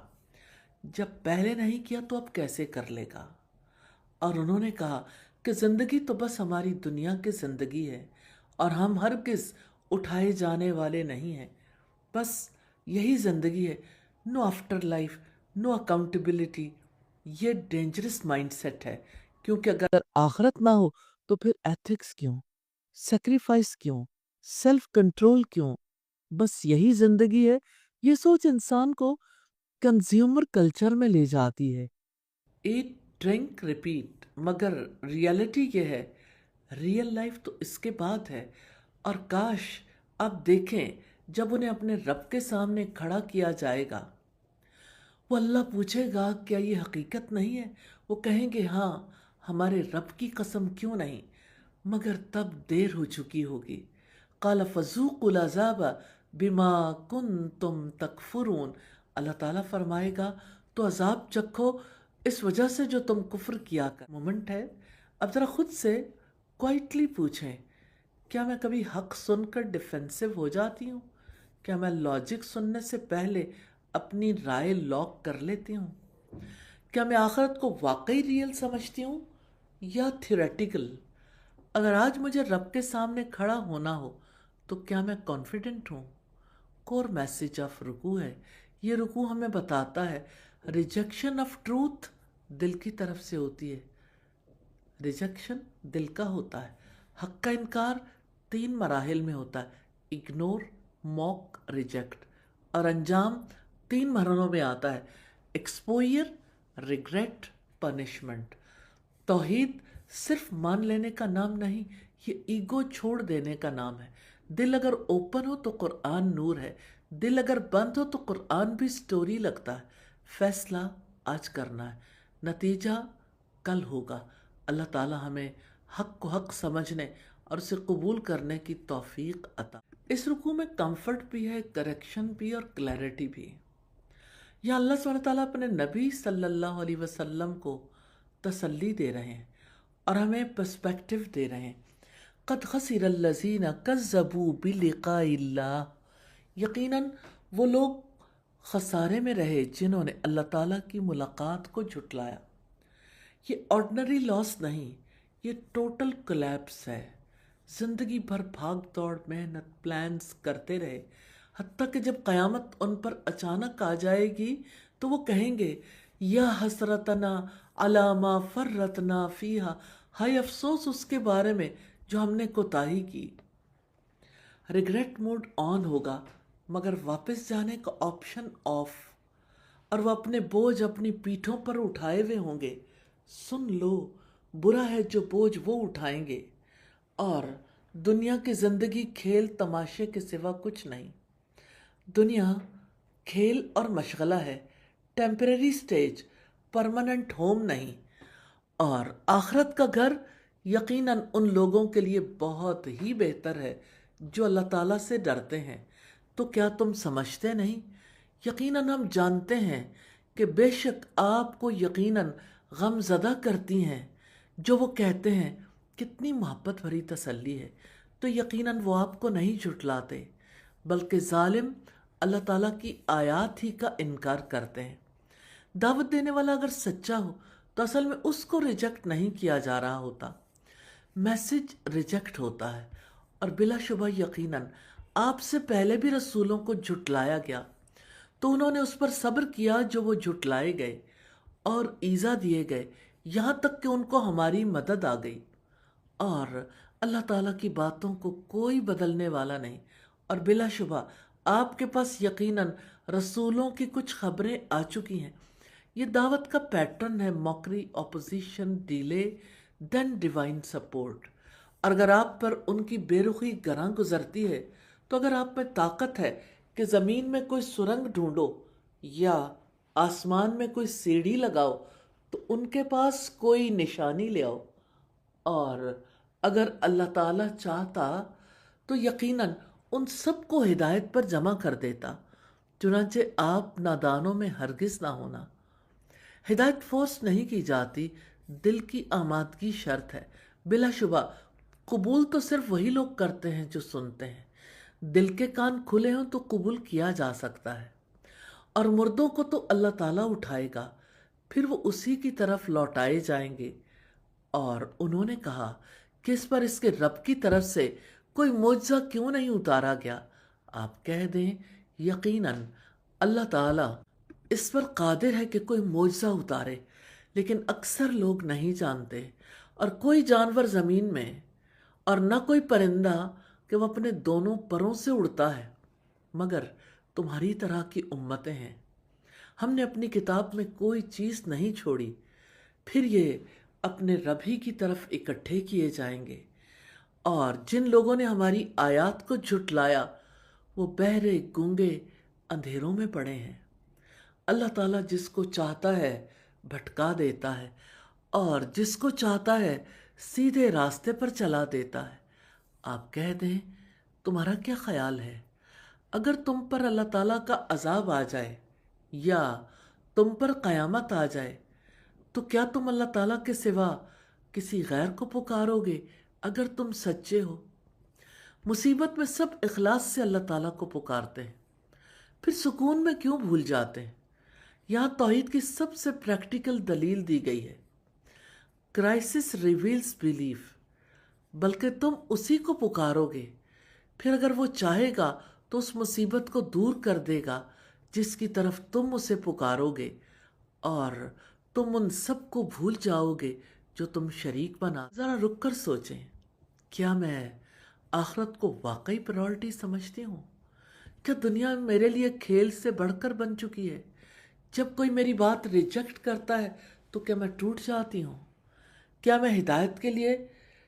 جب پہلے نہیں کیا تو اب کیسے کر لے گا؟ اور انہوں نے کہا کہ زندگی تو بس ہماری دنیا کی زندگی ہے اور ہم ہرگز اٹھائے جانے والے نہیں ہیں، بس یہی زندگی ہے، نو آفٹر لائف، نو اکاؤنٹیبلٹی۔ یہ ڈینجرس مائنڈ سیٹ ہے، کیونکہ اگر آخرت نہ ہو تو پھر ایتھکس کیوں، سیکریفائس کیوں، سیلف کنٹرول کیوں؟ بس یہی زندگی ہے۔ یہ سوچ انسان کو کنزیومر کلچر میں لے جاتی ہے، ایٹ ڈرنک ریپیٹ۔ مگر ریئلٹی یہ ہے، ریئل لائف تو اس کے بعد ہے۔ اور کاش آپ دیکھیں جب انہیں اپنے رب کے سامنے کھڑا کیا جائے گا، وہ اللہ پوچھے گا کیا یہ حقیقت نہیں ہے؟ وہ کہیں گے ہاں، ہمارے رب کی قسم کیوں نہیں؟ مگر تب دیر ہو چکی ہوگی۔ قال فذوقوا العذاب بما کنتم تکفرون۔ اللہ تعالیٰ فرمائے گا تو عذاب چکھو اس وجہ سے جو تم کفر کیا کر۔ مومنٹ ہے، اب ذرا خود سے کوائٹلی پوچھیں، کیا میں کبھی حق سن کر ڈیفینسو ہو جاتی ہوں؟ کیا میں لاجک سننے سے پہلے اپنی رائے لاک کر لیتی ہوں؟ کیا میں آخرت کو واقعی ریئل سمجھتی ہوں یا تھیوریٹیکل؟ اگر آج مجھے رب کے سامنے کھڑا ہونا ہو تو کیا میں کانفیڈنٹ ہوں؟ کور میسیج آف رکوع ہے۔ یہ رکوع ہمیں بتاتا ہے ریجیکشن آف ٹروتھ دل کی طرف سے ہوتی ہے، ریجیکشن دل کا ہوتا ہے۔ حق کا انکار 3 مراحل میں ہوتا ہے، اگنور، موک، ریجیکٹ، اور انجام 3 مرحلوں میں آتا ہے، ایکسپوئر، ریگریٹ، پنشمنٹ۔ توحید صرف مان لینے کا نام نہیں، یہ ایگو چھوڑ دینے کا نام ہے۔ دل اگر اوپن ہو تو قرآن نور ہے، دل اگر بند ہو تو قرآن بھی سٹوری لگتا ہے۔ فیصلہ آج کرنا ہے، نتیجہ کل ہوگا۔ اللہ تعالی ہمیں حق کو حق سمجھنے اور اسے قبول کرنے کی توفیق عطا۔ اس رکوع میں کمفرٹ بھی ہے، کریکشن بھی اور کلیئرٹی بھی۔ یہاں اللہ سبحانہ تعالیٰ اپنے نبی صلی اللہ علیہ وسلم کو تسلی دے رہے ہیں اور ہمیں پرسپیکٹیو دے رہے ہیں۔ قد خسر الذین کذبوا بلقاء اللہ، یقیناً وہ لوگ خسارے میں رہے جنہوں نے اللہ تعالیٰ کی ملاقات کو جھٹلایا۔ یہ آرڈنری لاس نہیں، یہ ٹوٹل کولیپس ہے۔ زندگی بھر بھاگ دوڑ، محنت، پلانز کرتے رہے، حتیٰ کہ جب قیامت ان پر اچانک آ جائے گی تو وہ کہیں گے یا حسرتنا علی ما فرطنا فیہا، ہائے افسوس اس کے بارے میں جو ہم نے کوتاہی کی۔ ریگریٹ موڈ آن ہوگا مگر واپس جانے کا آپشن آف، اور وہ اپنے بوجھ اپنی پیٹھوں پر اٹھائے ہوئے ہوں گے۔ سن لو، برا ہے جو بوجھ وہ اٹھائیں گے، اور دنیا کی زندگی کھیل تماشے کے سوا کچھ نہیں۔ دنیا کھیل اور مشغلہ ہے، ٹیمپریری سٹیج، پرماننٹ ہوم نہیں۔ اور آخرت کا گھر یقیناً ان لوگوں کے لیے بہت ہی بہتر ہے جو اللہ تعالیٰ سے ڈرتے ہیں۔ تو کیا تم سمجھتے نہیں؟ یقیناً ہم جانتے ہیں کہ بے شک آپ کو یقیناً غم زدہ کرتی ہیں جو وہ کہتے ہیں۔ کتنی محبت بھری تسلی ہے۔ تو یقیناً وہ آپ کو نہیں جھٹلاتے، بلکہ ظالم اللہ تعالیٰ کی آیات ہی کا انکار کرتے ہیں۔ دعوت دینے والا اگر سچا ہو تو اصل میں اس کو ریجیکٹ نہیں کیا جا رہا ہوتا، میسج ریجیکٹ ہوتا ہے۔ اور بلا شبہ یقیناً آپ سے پہلے بھی رسولوں کو جھٹلایا گیا، تو انہوں نے اس پر صبر کیا جو وہ جھٹلائے گئے، اور ایذا دیے گئے، یہاں تک کہ ان کو ہماری مدد آ گئی۔ اور اللہ تعالیٰ کی باتوں کو کوئی بدلنے والا نہیں، اور بلا شبہ آپ کے پاس یقیناً رسولوں کی کچھ خبریں آ چکی ہیں۔ یہ دعوت کا پیٹرن ہے، موکری، اپوزیشن، ڈیلے، دین ڈیوائن سپورٹ۔ اور اگر آپ پر ان کی بے رخی گراں گزرتی ہے، تو اگر آپ میں طاقت ہے کہ زمین میں کوئی سرنگ ڈھونڈو یا آسمان میں کوئی سیڑھی لگاؤ، تو ان کے پاس کوئی نشانی لے آؤ۔ اور اگر اللہ تعالیٰ چاہتا تو یقیناً ان سب کو ہدایت پر جمع کر دیتا، چنانچہ آپ نادانوں میں ہرگز نہ ہونا۔ ہدایت فورس نہیں کی جاتی، دل کی آمادگی شرط ہے۔ بلا شبہ قبول تو صرف وہی لوگ کرتے ہیں جو سنتے ہیں۔ دل کے کان کھلے ہوں تو قبول کیا جا سکتا ہے۔ اور مردوں کو تو اللہ تعالیٰ اٹھائے گا، پھر وہ اسی کی طرف لوٹائے جائیں گے۔ اور انہوں نے کہا کہ اس پر اس کے رب کی طرف سے کوئی معجزہ کیوں نہیں اتارا گیا؟ آپ کہہ دیں یقیناً اللہ تعالیٰ اس پر قادر ہے کہ کوئی معجزہ اتارے، لیکن اکثر لوگ نہیں جانتے۔ اور کوئی جانور زمین میں اور نہ کوئی پرندہ کہ وہ اپنے دونوں پروں سے اڑتا ہے، مگر تمہاری طرح کی امتیں ہیں۔ ہم نے اپنی کتاب میں کوئی چیز نہیں چھوڑی، پھر یہ اپنے رب ہی کی طرف اکٹھے کیے جائیں گے۔ اور جن لوگوں نے ہماری آیات کو جھٹلایا وہ بہرے گونگے اندھیروں میں پڑے ہیں۔ اللہ تعالیٰ جس کو چاہتا ہے بھٹکا دیتا ہے، اور جس کو چاہتا ہے سیدھے راستے پر چلا دیتا ہے۔ آپ کہہ دیں تمہارا کیا خیال ہے؟ اگر تم پر اللہ تعالیٰ کا عذاب آ جائے یا تم پر قیامت آ جائے تو کیا تم اللہ تعالیٰ کے سوا کسی غیر کو پکارو گے اگر تم سچے ہو؟ مصیبت میں سب اخلاص سے اللہ تعالیٰ کو پکارتے ہیں، پھر سکون میں کیوں بھول جاتے ہیں؟ یہاں توحید کی سب سے پریکٹیکل دلیل دی گئی ہے۔ کرائسس ریویلز بیلیف، بلکہ تم اسی کو پکارو گے، پھر اگر وہ چاہے گا تو اس مصیبت کو دور کر دے گا جس کی طرف تم اسے پکارو گے، اور تم ان سب کو بھول جاؤ گے جو تم شریک بنا۔ ذرا رک کر سوچیں، کیا میں آخرت کو واقعی پرائورٹی سمجھتی ہوں؟ کیا دنیا میرے لیے کھیل سے بڑھ کر بن چکی ہے؟ جب کوئی میری بات ریجیکٹ کرتا ہے تو کیا میں ٹوٹ جاتی ہوں؟ کیا میں ہدایت کے لیے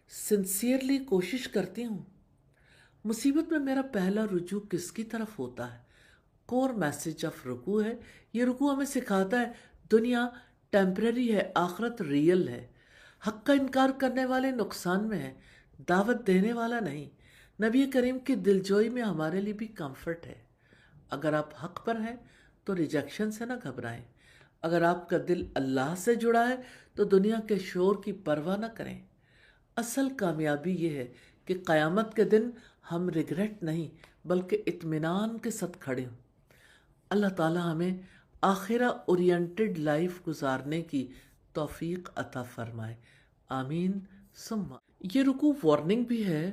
سنسیئرلی کوشش کرتی ہوں؟ مصیبت میں میرا پہلا رجوع کس کی طرف ہوتا ہے؟ کور میسج آف رکوع ہے۔ یہ رکوع ہمیں سکھاتا ہے دنیا ٹیمپریری ہے، آخرت ریئل ہے۔ حق کا انکار کرنے والے نقصان میں ہیں، دعوت دینے والا نہیں۔ نبی کریم کی دلجوئی میں ہمارے لیے بھی کمفرٹ ہے۔ اگر آپ حق پر ہیں تو ریجیکشن سے نہ گھبرائیں، اگر آپ کا دل اللہ سے جڑا ہے تو دنیا کے شور کی پرواہ نہ کریں۔ اصل کامیابی یہ ہے کہ قیامت کے دن ہم ریگریٹ نہیں بلکہ اطمینان کے ساتھ کھڑے ہوں۔ اللہ تعالی ہمیں آخرہ اورینٹڈ لائف گزارنے کی توفیق عطا فرمائے، آمین ثم۔ یہ رکوع وارننگ بھی ہے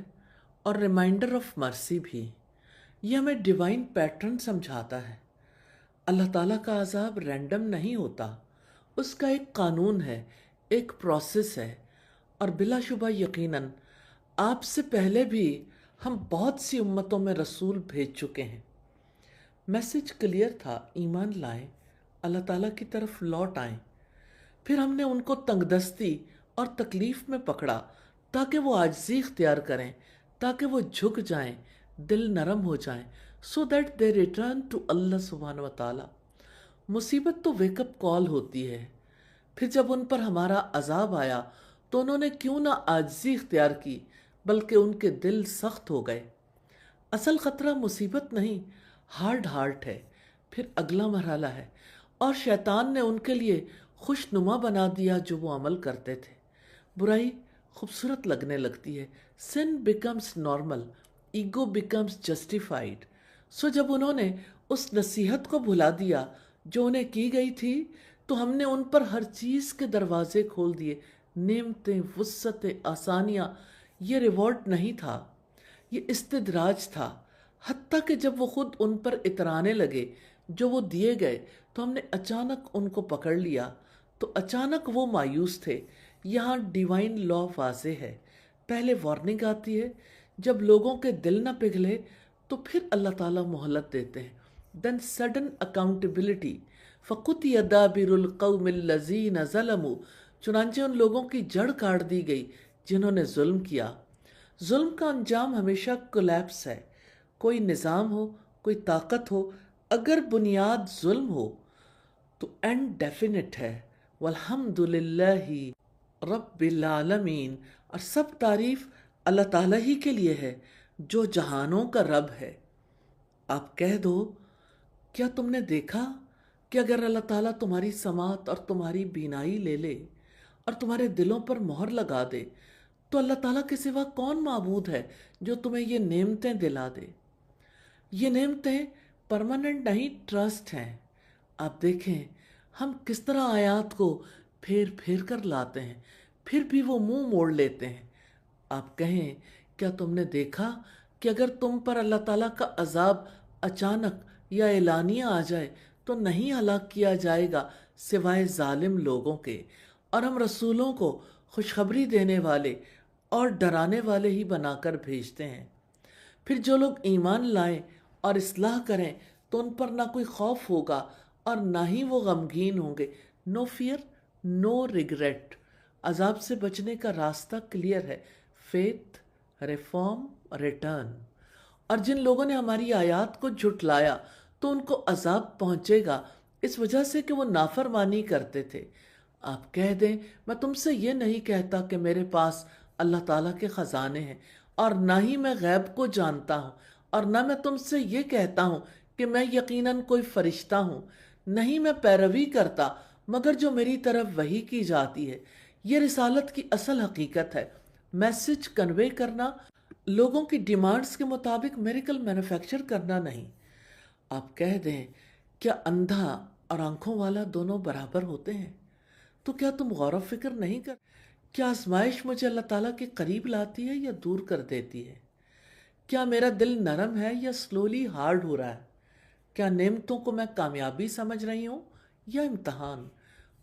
اور ریمائنڈر آف مرسی بھی۔ یہ ہمیں ڈیوائن پیٹرن سمجھاتا ہے۔ اللہ تعالیٰ کا عذاب رینڈم نہیں ہوتا، اس کا ایک قانون ہے، ایک پروسیس ہے، اور بلا شبہ یقیناً آپ سے پہلے بھی ہم بہت سی امتوں میں رسول بھیج چکے ہیں۔ میسج کلیئر تھا، ایمان لائیں، اللہ تعالیٰ کی طرف لوٹ آئیں۔ پھر ہم نے ان کو تنگ دستی اور تکلیف میں پکڑا تاکہ وہ عاجزی اختیار کریں، تاکہ وہ جھک جائیں، دل نرم ہو جائیں، so that they return to اللہ سبحانہ وتعالی۔ مصیبت تو ویک اپ کال ہوتی ہے۔ پھر جب ان پر ہمارا عذاب آیا تو انہوں نے کیوں نہ عاجزی اختیار کی، بلکہ ان کے دل سخت ہو گئے۔ اصل خطرہ مصیبت نہیں، ہارڈ ہارٹ ہے۔ پھر اگلا مرحلہ ہے، اور شیطان نے ان کے لیے خوش نما بنا دیا جو وہ عمل کرتے تھے۔ برائی خوبصورت لگنے لگتی ہے، sin becomes normal, ego becomes justified۔ سو جب انہوں نے اس نصیحت کو بھلا دیا جو انہیں کی گئی تھی تو ہم نے ان پر ہر چیز کے دروازے کھول دیے، نعمتیں، وسعتیں، آسانیاں۔ یہ ریوارڈ نہیں تھا، یہ استدراج تھا۔ حتیٰ کہ جب وہ خود ان پر اترانے لگے جو وہ دیے گئے تو ہم نے اچانک ان کو پکڑ لیا، تو اچانک وہ مایوس تھے۔ یہاں ڈیوائن لا واضح ہے، پہلے وارننگ آتی ہے، جب لوگوں کے دل نہ پگھلے تو پھر اللہ تعالیٰ مہلت دیتے ہیں۔ then sudden accountability فَقُطِعَ دَابِرُ الْقَوْمِ الَّذِينَ ظَلَمُوا، چنانچہ ان لوگوں کی جڑ کاٹ دی گئی جنہوں نے ظلم کیا۔ ظلم کا انجام ہمیشہ کولیپس ہے۔ کوئی نظام ہو، کوئی طاقت ہو، اگر بنیاد ظلم ہو تو اینڈ ڈیفینٹ ہے۔ والحمد للہ رب العالمین، اور سب تعریف اللہ تعالیٰ ہی کے لیے ہے جو جہانوں کا رب ہے۔ آپ کہہ دو، کیا تم نے دیکھا کہ اگر اللہ تعالیٰ تمہاری سماعت اور تمہاری بینائی لے لے اور تمہارے دلوں پر مہر لگا دے تو اللہ تعالیٰ کے سوا کون معبود ہے جو تمہیں یہ نعمتیں دلا دے؟ یہ نعمتیں پرماننٹ نہیں، ٹرسٹ ہیں۔ آپ دیکھیں ہم کس طرح آیات کو پھیر پھیر کر لاتے ہیں، پھر بھی وہ منہ موڑ لیتے ہیں۔ آپ کہیں، کیا تم نے دیکھا کہ اگر تم پر اللہ تعالیٰ کا عذاب اچانک یا اعلانیہ آ جائے تو نہیں ہلاک کیا جائے گا سوائے ظالم لوگوں کے، اور ہم رسولوں کو خوشخبری دینے والے اور ڈرانے والے ہی بنا کر بھیجتے ہیں۔ پھر جو لوگ ایمان لائیں اور اصلاح کریں تو ان پر نہ کوئی خوف ہوگا اور نہ ہی وہ غمگین ہوں گے۔ نو فیئر، نو ریگریٹ۔ عذاب سے بچنے کا راستہ کلیئر ہے، فیتھ، ریفارم، ریٹرن۔ اور جن لوگوں نے ہماری آیات کو جھٹلایا تو ان کو عذاب پہنچے گا، اس وجہ سے کہ وہ نافرمانی کرتے تھے۔ آپ کہہ دیں، میں تم سے یہ نہیں کہتا کہ میرے پاس اللہ تعالیٰ کے خزانے ہیں، اور نہ ہی میں غیب کو جانتا ہوں، اور نہ میں تم سے یہ کہتا ہوں کہ میں یقیناً کوئی فرشتہ ہوں، نہیں میں پیروی کرتا مگر جو میری طرف وحی کی جاتی ہے۔ یہ رسالت کی اصل حقیقت ہے، میسج کنوے کرنا، لوگوں کی ڈیمانڈز کے مطابق میریکل مینوفیکچر کرنا نہیں۔ آپ کہہ دیں، کیا اندھا اور آنکھوں والا دونوں برابر ہوتے ہیں؟ تو کیا تم غور و فکر نہیں کر؟ کیا آزمائش مجھے اللہ تعالیٰ کے قریب لاتی ہے یا دور کر دیتی ہے؟ کیا میرا دل نرم ہے یا سلولی ہارڈ ہو رہا ہے؟ کیا نعمتوں کو میں کامیابی سمجھ رہی ہوں یا امتحان؟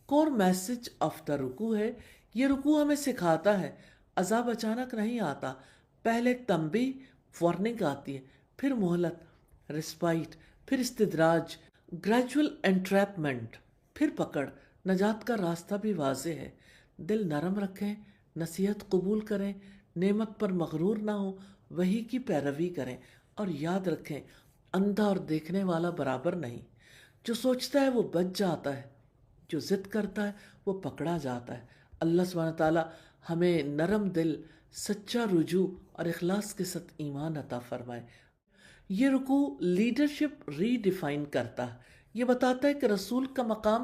کور میسج آف دا رکوع ہے، یہ رکوع ہمیں سکھاتا ہے عذاب اچانک نہیں آتا، پہلے تنبیہ، وارننگ آتی ہے، پھر مہلت، رسپائٹ، پھر استدراج، گریجول انٹریپمنٹ، پھر پکڑ۔ نجات کا راستہ بھی واضح ہے۔ دل نرم رکھیں، نصیحت قبول کریں، نعمت پر مغرور نہ ہوں، وحی کی پیروی کریں، اور یاد رکھیں اندھا اور دیکھنے والا برابر نہیں۔ جو سوچتا ہے وہ بچ جاتا ہے، جو ضد کرتا ہے وہ پکڑا جاتا ہے۔ اللہ سبحانہ تعالیٰ ہمیں نرم دل، سچا رجوع اور اخلاص کے ساتھ ایمان عطا فرمائے۔ یہ رکوع لیڈرشپ ری ڈیفائن کرتا ہے۔ یہ بتاتا ہے کہ رسول کا مقام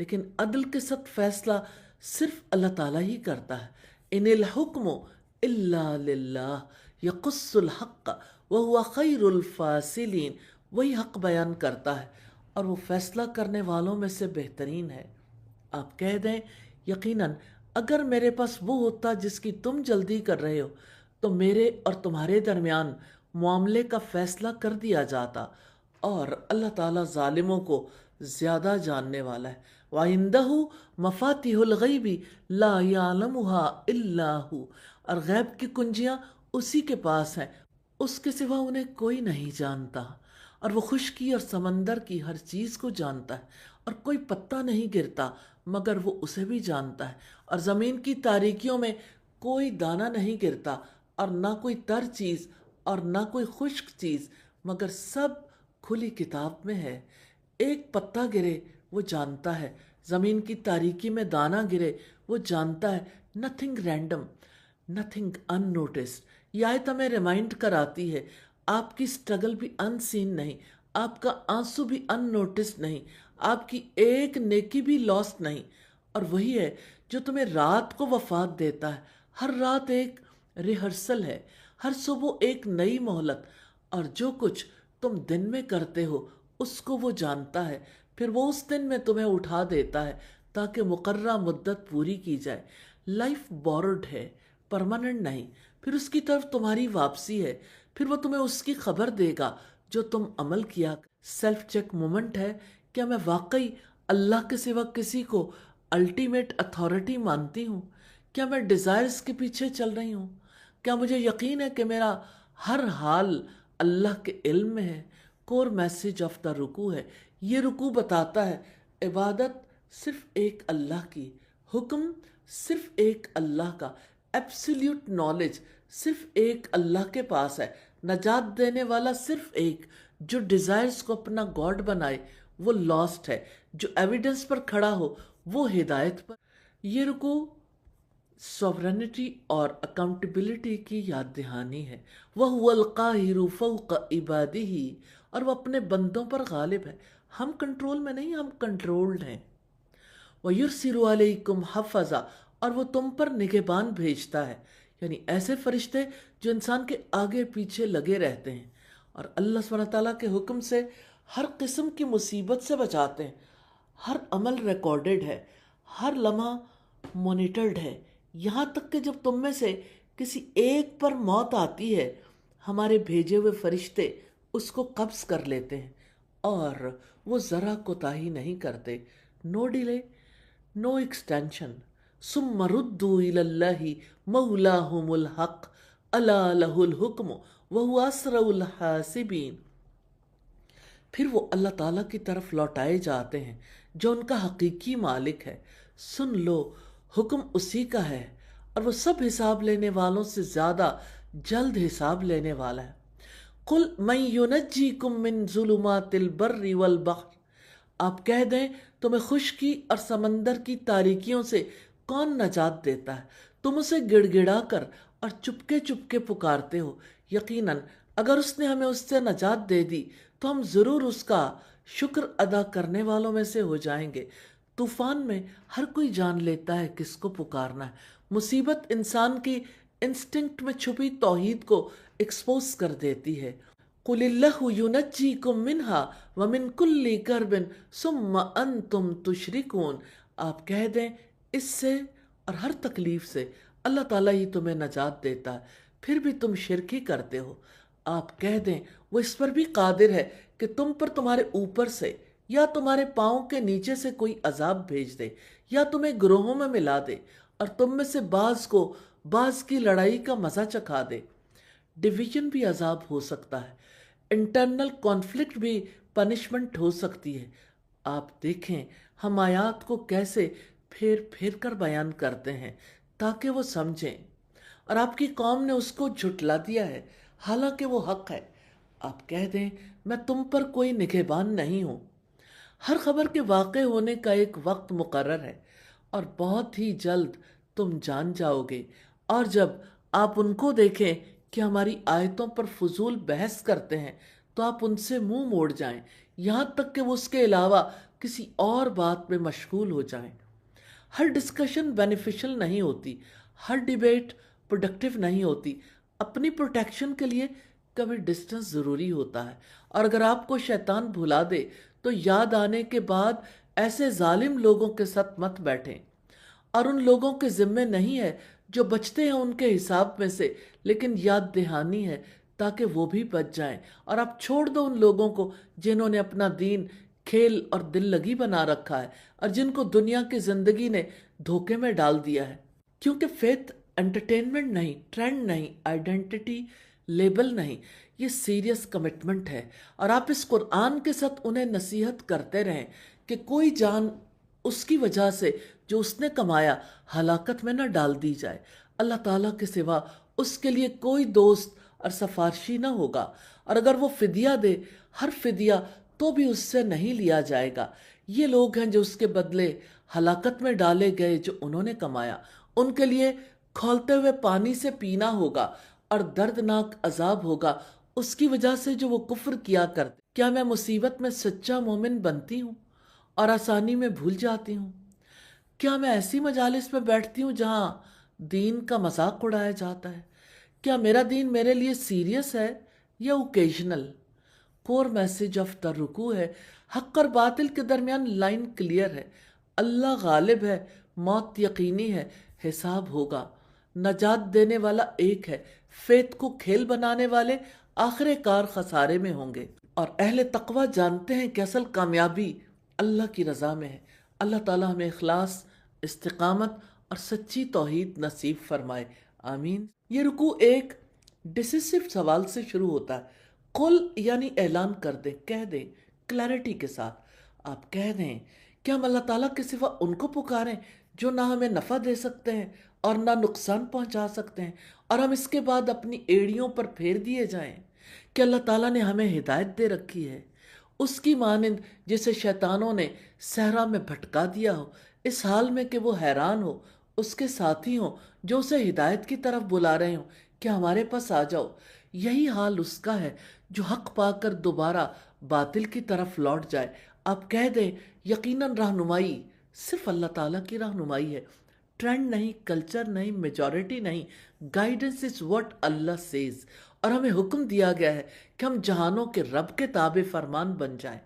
لیکن عدل کے ساتھ فیصلہ صرف اللہ تعالیٰ ہی کرتا ہے۔ ان الحکم الا للہ یقص الحق وہو خیر الفاصلین، وہی حق بیان کرتا ہے اور وہ فیصلہ کرنے والوں میں سے بہترین ہے۔ آپ کہہ دیں یقیناً اگر میرے پاس وہ ہوتا جس کی تم جلدی کر رہے ہو تو میرے اور تمہارے درمیان معاملے کا فیصلہ کر دیا جاتا، اور اللہ تعالیٰ ظالموں کو زیادہ جاننے والا ہے۔ وَعِندَهُ مَفَاتِحُ الْغَيْبِ لَا يَعْلَمُهَا إِلَّا هُ، اور غیب کی کنجیاں اسی کے پاس ہیں، اس کے سوا انہیں کوئی نہیں جانتا۔ اور وہ خشکی اور سمندر کی ہر چیز کو جانتا ہے، اور کوئی پتا نہیں گرتا مگر وہ اسے بھی جانتا ہے، اور زمین کی تاریکیوں میں کوئی دانہ نہیں گرتا، اور نہ کوئی تر چیز اور نہ کوئی خشک چیز، مگر سب کھلی کتاب میں ہے۔ ایک پتا گرے وہ جانتا ہے، زمین کی تاریکی میں دانہ گرے وہ جانتا ہے۔ Nothing random, nothing in noticed. یہ آیت ہمیں ریمائنڈ کراتی ہے آپ کی سٹرگل بھی ان سین نہیں، آپ کا آنسو بھی ان نوٹسڈ نہیں، آپ کی ایک نیکی بھی لاسٹ نہیں۔ اور وہی ہے جو تمہیں رات کو وفات دیتا ہے۔ ہر رات ایک ریہرسل ہے، ہر صبح ایک نئی مہلت، اور جو کچھ تم دن میں کرتے ہو اس کو وہ جانتا ہے، پھر وہ اس دن میں تمہیں اٹھا دیتا ہے تاکہ مقررہ مدت پوری کی جائے۔ لائف بورڈ ہے، پرماننٹ نہیں، پھر اس کی طرف تمہاری واپسی ہے، پھر وہ تمہیں اس کی خبر دے گا جو تم عمل کیا۔ سیلف چیک مومنٹ ہے، کیا میں واقعی اللہ کے سوا کسی کو الٹیمیٹ اتھارٹی مانتی ہوں؟ کیا میں ڈیزائرز کے پیچھے چل رہی ہوں؟ کیا مجھے یقین ہے کہ میرا ہر حال اللہ کے علم میں ہے؟ کور میسج آف دا رکوع ہے۔ یہ رکوع بتاتا ہے عبادت صرف ایک اللہ کی، حکم صرف ایک اللہ کا، ایبسلیوٹ نالج صرف ایک اللہ کے پاس ہے، نجات دینے والا صرف ایک۔ جو ڈیزائرز کو اپنا گاڈ بنائے وہ لاسٹ ہے، جو ایویڈنس پر کھڑا ہو وہ ہدایت پر۔ یہ رکوع سوورنٹی اور اکاؤنٹیبلٹی کی یاد دہانی ہے۔ وَهُوَ الْقَاهِرُ فَوْقَ عِبَادِهِ، اور وہ اپنے بندوں پر غالب ہے۔ ہم کنٹرول میں نہیں، ہم کنٹرولڈ ہیں۔ وَيُرْسِلُ عَلَيْكُمْ حَفَظًا، اور وہ تم پر نگہبان بھیجتا ہے، یعنی ایسے فرشتے جو انسان کے آگے پیچھے لگے رہتے ہیں اور اللہ سبحانہ تعالیٰ کے حکم سے ہر قسم کی مصیبت سے بچاتے ہیں۔ ہر عمل ریکارڈڈ ہے، ہر لمحہ مانیٹرڈ ہے، یہاں تک کہ جب تم میں سے کسی ایک پر موت آتی ہے ہمارے بھیجے ہوئے فرشتے اس کو قبض کر لیتے ہیں اور وہ ذرا کوتاہی نہیں کرتے۔ نو ڈیلے، نو ایکسٹینشن۔ ثم ردوا الی اللہ مولاہم الحق الا لہ الحکم وہو اسرع الحاسبین۔ پھر وہ اللہ تعالیٰ کی طرف لوٹائے جاتے ہیں جو ان کا حقیقی مالک ہے۔ سن لو، حکم اسی کا ہے اور وہ سب حساب لینے والوں سے زیادہ جلد حساب لینے والا ہے۔ قل من ینجیکم من ظلمات البر والبحر، آپ کہہ دیں تمہیں خشکی اور سمندر کی تاریکیوں سے کون نجات دیتا ہے؟ تم اسے گڑ گڑا کر اور چپکے چپکے پکارتے ہو۔ یقیناً اگر اس نے ہمیں اس سے نجات دے دی تو ہم ضرور اس کا شکر ادا کرنے والوں میں سے ہو جائیں گے۔ طوفان میں ہر کوئی جان لیتا ہے کس کو پکارنا ہے۔ مصیبت انسان کی انسٹنکٹ میں چھپی توحید کو ایکسپوز کر دیتی ہے۔ قُلِ اللَّهُ يُنَجِّيكُم مِّنْهَا وَمِن كُلِّ كَرْبٍ ثُمَّ أَنْتُمْ تُشْرِكُونَ، آپ کہہ دیں اس سے اور ہر تکلیف سے اللہ تعالیٰ ہی تمہیں نجات دیتا ہے، پھر بھی تم شرک ہی کرتے ہو۔ آپ کہہ دیں وہ اس پر بھی قادر ہے کہ تم پر تمہارے اوپر سے یا تمہارے پاؤں کے نیچے سے کوئی عذاب بھیج دے یا تمہیں گروہوں میں ملا دے اور تم میں سے بعض کو بعض کی لڑائی کا مزہ چکھا دے۔ ڈویژن بھی عذاب ہو سکتا ہے، انٹرنل کانفلکٹ بھی پنشمنٹ ہو سکتی ہے۔ آپ دیکھیں ہم آیات کو کیسے پھیر پھیر کر بیان کرتے ہیں تاکہ وہ سمجھیں، اور آپ کی قوم نے اس کو جھٹلا دیا ہے حالانکہ وہ حق ہے۔ آپ کہہ دیں میں تم پر کوئی نگہبان نہیں ہوں۔ ہر خبر کے واقع ہونے کا ایک وقت مقرر ہے اور بہت ہی جلد تم جان جاؤ گے، اور جب آپ ان کو دیکھیں کہ ہماری آیتوں پر فضول بحث کرتے ہیں تو آپ ان سے منہ موڑ جائیں، یہاں تک کہ وہ اس کے علاوہ کسی اور بات میں مشغول ہو جائیں۔ ہر ڈسکشن بینیفیشل نہیں ہوتی، ہر ڈیبیٹ پروڈکٹیو نہیں ہوتی۔ اپنی پروٹیکشن کے لیے کبھی ڈسٹنس ضروری ہوتا ہے، اور اگر آپ کو شیطان بھلا دے تو یاد آنے کے بعد ایسے ظالم لوگوں کے ساتھ مت بیٹھیں، اور ان لوگوں کے ذمے نہیں ہے جو بچتے ہیں ان کے حساب میں سے، لیکن یاد دہانی ہے تاکہ وہ بھی بچ جائیں۔ اور آپ چھوڑ دو ان لوگوں کو جنہوں نے اپنا دین کھیل اور دل لگی بنا رکھا ہے، اور جن کو دنیا کی زندگی نے دھوکے میں ڈال دیا ہے، کیونکہ فیتھ انٹرٹینمنٹ نہیں، ٹرینڈ نہیں، آئیڈینٹی لیبل نہیں، یہ سیریس کمٹمنٹ ہے۔ اور آپ اس قرآن کے ساتھ انہیں نصیحت کرتے رہیں کہ کوئی جان اس کی وجہ سے جو اس نے کمایا ہلاکت میں نہ ڈال دی جائے۔ اللہ تعالیٰ کے سوا اس کے لیے کوئی دوست اور سفارشی نہ ہوگا، اور اگر وہ فدیہ دے، ہر فدیہ تو بھی اس سے نہیں لیا جائے گا۔ یہ لوگ ہیں جو اس کے بدلے ہلاکت میں ڈالے گئے جو انہوں نے کمایا۔ ان کے لیے کھولتے ہوئے پانی سے پینا ہوگا اور دردناک عذاب ہوگا اس کی وجہ سے جو وہ کفر کیا کرتے۔ کیا میں مصیبت میں سچا مومن بنتی ہوں اور آسانی میں بھول جاتی ہوں؟ کیا میں ایسی مجالس میں بیٹھتی ہوں جہاں دین کا مذاق اڑایا جاتا ہے؟ کیا میرا دین میرے لیے سیریس ہے یا occasional? Core message of the رکوع ہے، حق اور باطل کے درمیان لائن کلیئر ہے، اللہ غالب ہے، موت یقینی ہے، حساب ہوگا، نجات دینے والا ایک ہے، فیت کو کھیل بنانے والے آخر کار خسارے میں ہوں گے۔ اور اہل تقوی جانتے ہیں کہ اصل کامیابی اللہ کی رضا میں ہے۔ اللہ تعالیٰ ہمیں اخلاص، استقامت اور سچی توحید نصیب فرمائے، آمین۔ یہ رکوع ایک ڈسیسو سوال سے شروع ہوتا ہے۔ قل یعنی اعلان کر دیں، کہہ دیں، کلیرٹی کے ساتھ آپ کہہ دیں کہ ہم اللہ تعالیٰ کے سوا ان کو پکاریں جو نہ ہمیں نفع دے سکتے ہیں اور نہ نقصان پہنچا سکتے ہیں، اور ہم اس کے بعد اپنی ایڑیوں پر پھیر دیے جائیں کہ اللہ تعالیٰ نے ہمیں ہدایت دے رکھی ہے، اس کی مانند جسے شیطانوں نے صحرا میں بھٹکا دیا ہو، اس حال میں کہ وہ حیران ہو، اس کے ساتھی ہوں جو اسے ہدایت کی طرف بلا رہے ہوں کہ ہمارے پاس آ جاؤ۔ یہی حال اس کا ہے جو حق پا کر دوبارہ باطل کی طرف لوٹ جائے۔ آپ کہہ دیں یقیناً رہنمائی صرف اللہ تعالیٰ کی رہنمائی ہے، ٹرینڈ نہیں، کلچر نہیں، میجورٹی نہیں، guidance is what Allah says. اور ہمیں حکم دیا گیا ہے کہ ہم جہانوں کے رب کے تابع فرمان بن جائیں،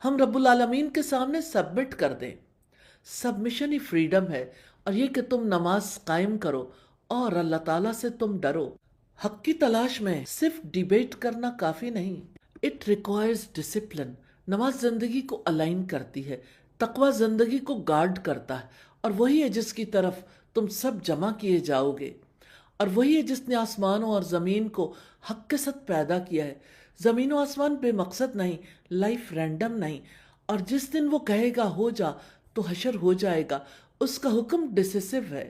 ہم رب العالمین کے سامنے سبمٹ کر دیں۔ سبمیشن ہی فریڈم ہے، اور یہ کہ تم نماز قائم کرو اور اللہ تعالیٰ سے تم ڈرو۔ حق کی تلاش میں صرف ڈیبیٹ کرنا کافی نہیں، اٹ ریکوائرز ڈسپلن۔ نماز زندگی کو الائن کرتی ہے، تقوی زندگی کو گارڈ کرتا ہے، اور وہی ہے جس کی طرف تم سب جمع کیے جاؤ گے، اور وہی ہے جس نے آسمانوں اور زمین کو حق کے ساتھ پیدا کیا ہے۔ زمین و آسمان بے مقصد نہیں، لائف رینڈم نہیں، اور جس دن وہ کہے گا ہو جا تو حشر ہو جائے گا۔ اس کا حکم ڈسیسو ہے،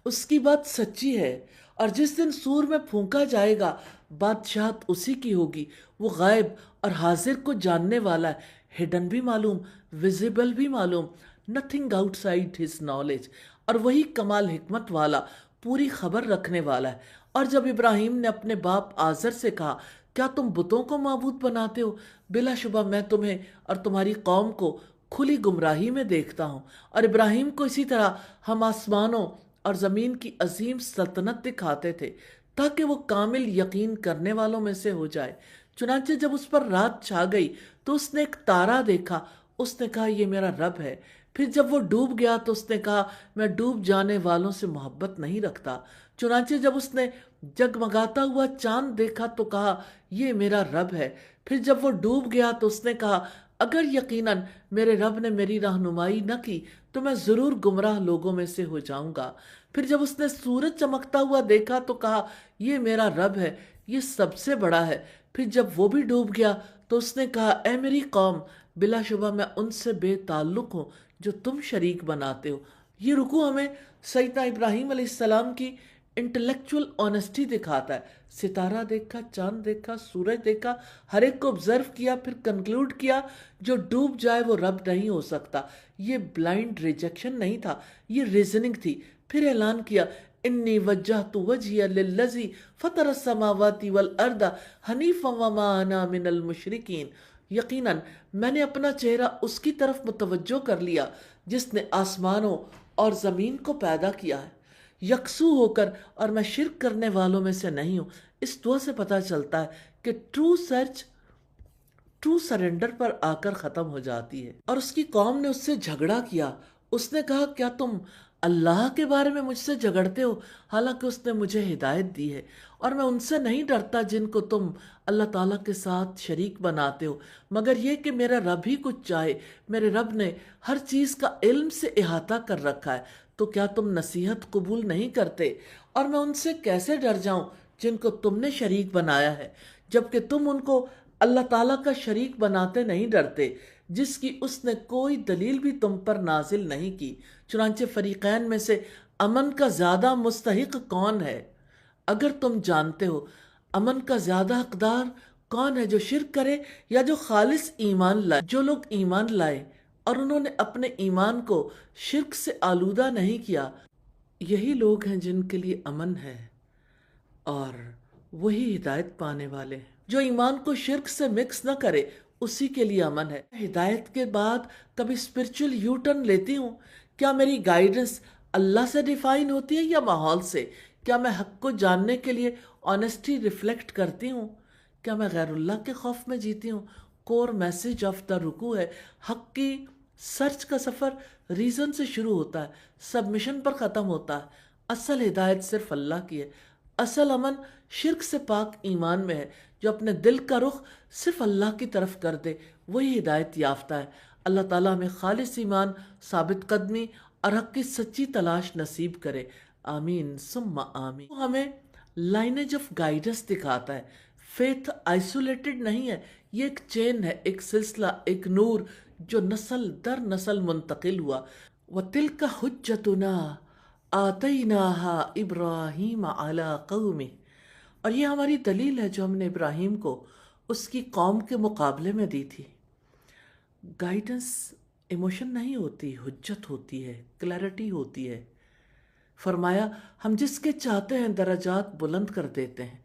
اس کی بات سچی ہے، اور جس دن سور میں پھونکا جائے گا بادشاہت اسی کی ہوگی۔ وہ غائب اور حاضر کو جاننے والا ہے، ہڈن بھی معلوم، ویزیبل بھی معلوم، nothing out side his knowledge, اور وہی کمال حکمت والا، پوری خبر رکھنے والا ہے۔ اور جب ابراہیم نے اپنے باپ آزر سے کہا کیا تم بتوں کو معبود بناتے ہو؟ بلا شبہ میں تمہیں اور تمہاری قوم کو کھلی گمراہی میں دیکھتا ہوں۔ اور ابراہیم کو اسی طرح ہم آسمانوں اور زمین کی عظیم سلطنت دکھاتے تھے تاکہ وہ کامل یقین کرنے والوں میں سے ہو جائے۔ چنانچہ جب اس پر رات چھا گئی تو اس نے ایک تارا دیکھا، اس نے کہا یہ میرا رب ہے۔ پھر جب وہ ڈوب گیا تو اس نے کہا میں ڈوب جانے والوں سے محبت نہیں رکھتا۔ چنانچہ جب اس نے جگمگاتا ہوا چاند دیکھا تو کہا یہ میرا رب ہے۔ پھر جب وہ ڈوب گیا تو اس نے کہا اگر یقیناً میرے رب نے میری رہنمائی نہ کی تو میں ضرور گمراہ لوگوں میں سے ہو جاؤں گا۔ پھر جب اس نے سورج چمکتا ہوا دیکھا تو کہا یہ میرا رب ہے، یہ سب سے بڑا ہے۔ پھر جب وہ بھی ڈوب گیا تو اس نے کہا اے میری قوم، بلا شبہ میں ان سے بے تعلق ہوں جو تم شریک بناتے ہو۔ یہ رکوع ہمیں سیدنا ابراہیم علیہ السلام کی انٹلیکچول آنیسٹی دکھاتا ہے۔ ستارہ دیکھا، چاند دیکھا، سورج دیکھا، ہر ایک کو آبزرو کیا، پھر کنکلوڈ کیا جو ڈوب جائے وہ رب نہیں ہو سکتا۔ یہ بلائنڈ ریجیکشن نہیں تھا، یہ ریزننگ تھی۔ پھر اعلان کیا انی وجہت وجہی للذی فطر السماوات والارض حنیفا وما انا من المشرکین، یقیناً میں نے اپنا چہرہ اس کی طرف متوجہ کر لیا جس نے آسمانوں اور زمین کو پیدا کیا ہے یکسو ہو کر، اور میں شرک کرنے والوں میں سے نہیں ہوں۔ اس دعا سے پتہ چلتا ہے کہ ٹرو سرنڈر پر آ کر ختم ہو جاتی ہے۔ اور اس کی قوم نے اس سے جھگڑا کیا، اس نے کہا کیا تم اللہ کے بارے میں مجھ سے جھگڑتے ہو حالانکہ اس نے مجھے ہدایت دی ہے، اور میں ان سے نہیں ڈرتا جن کو تم اللہ تعالیٰ کے ساتھ شریک بناتے ہو، مگر یہ کہ میرا رب ہی کچھ چاہے۔ میرے رب نے ہر چیز کا علم سے احاطہ کر رکھا ہے، تو کیا تم نصیحت قبول نہیں کرتے؟ اور میں ان سے کیسے ڈر جاؤں جن کو تم نے شریک بنایا ہے، جبکہ تم ان کو اللہ تعالیٰ کا شریک بناتے نہیں ڈرتے، جس کی اس نے کوئی دلیل بھی تم پر نازل نہیں کی۔ چنانچہ فریقین میں سے امن کا زیادہ مستحق کون ہے؟ اگر تم جانتے ہو امن کا زیادہ حقدار کون ہے، جو شرک کرے یا جو خالص ایمان لائے؟ جو لوگ ایمان لائے اور انہوں نے اپنے ایمان کو شرک سے آلودہ نہیں کیا، یہی لوگ ہیں جن کے لیے امن ہے، اور وہی ہدایت پانے والے ہیں۔ جو ایمان کو شرک سے مکس نہ کرے اسی کے لیے امن ہے۔ ہدایت کے بعد کبھی اسپرچل یو ٹرن لیتی ہوں؟ کیا میری گائیڈنس اللہ سے ڈیفائن ہوتی ہے یا ماحول سے؟ کیا میں حق کو جاننے کے لیے آنیسٹی ریفلیکٹ کرتی ہوں؟ کیا میں غیر اللہ کے خوف میں جیتی ہوں؟ کور میسج آف دا رکوع ہے، حق کی سرچ کا سفر ریزن سے شروع ہوتا ہے، سبمیشن پر ختم ہوتا ہے۔ اصل ہدایت صرف اللہ کی ہے۔ اصل امن شرک سے پاک ایمان میں ہے۔ جو اپنے دل کا رخ صرف اللہ کی طرف کر دے وہی ہدایت یافتہ ہے۔ اللہ تعالیٰ ہمیں خالص ایمان، ثابت قدمی اور حق کی سچی تلاش نصیب کرے، آمین ثم آمین۔ وہ ہمیں لائنیج آف گائیڈنس دکھاتا ہے۔ فیتھ آئسولیٹڈ نہیں ہے، یہ ایک چین ہے، ایک سلسلہ، ایک نور جو نسل در نسل منتقل ہوا۔ وَتِلْكَ حُجَّتُنَا آتَيْنَاهَا إِبْرَاهِيمَ عَلَىٰ قَوْمِهِ، اور یہ ہماری دلیل ہے جو ہم نے ابراہیم کو اس کی قوم کے مقابلے میں دی تھی۔ گائیڈنس ایموشن نہیں ہوتی، حجت ہوتی ہے، کلیرٹی ہوتی ہے۔ فرمایا ہم جس کے چاہتے ہیں درجات بلند کر دیتے ہیں۔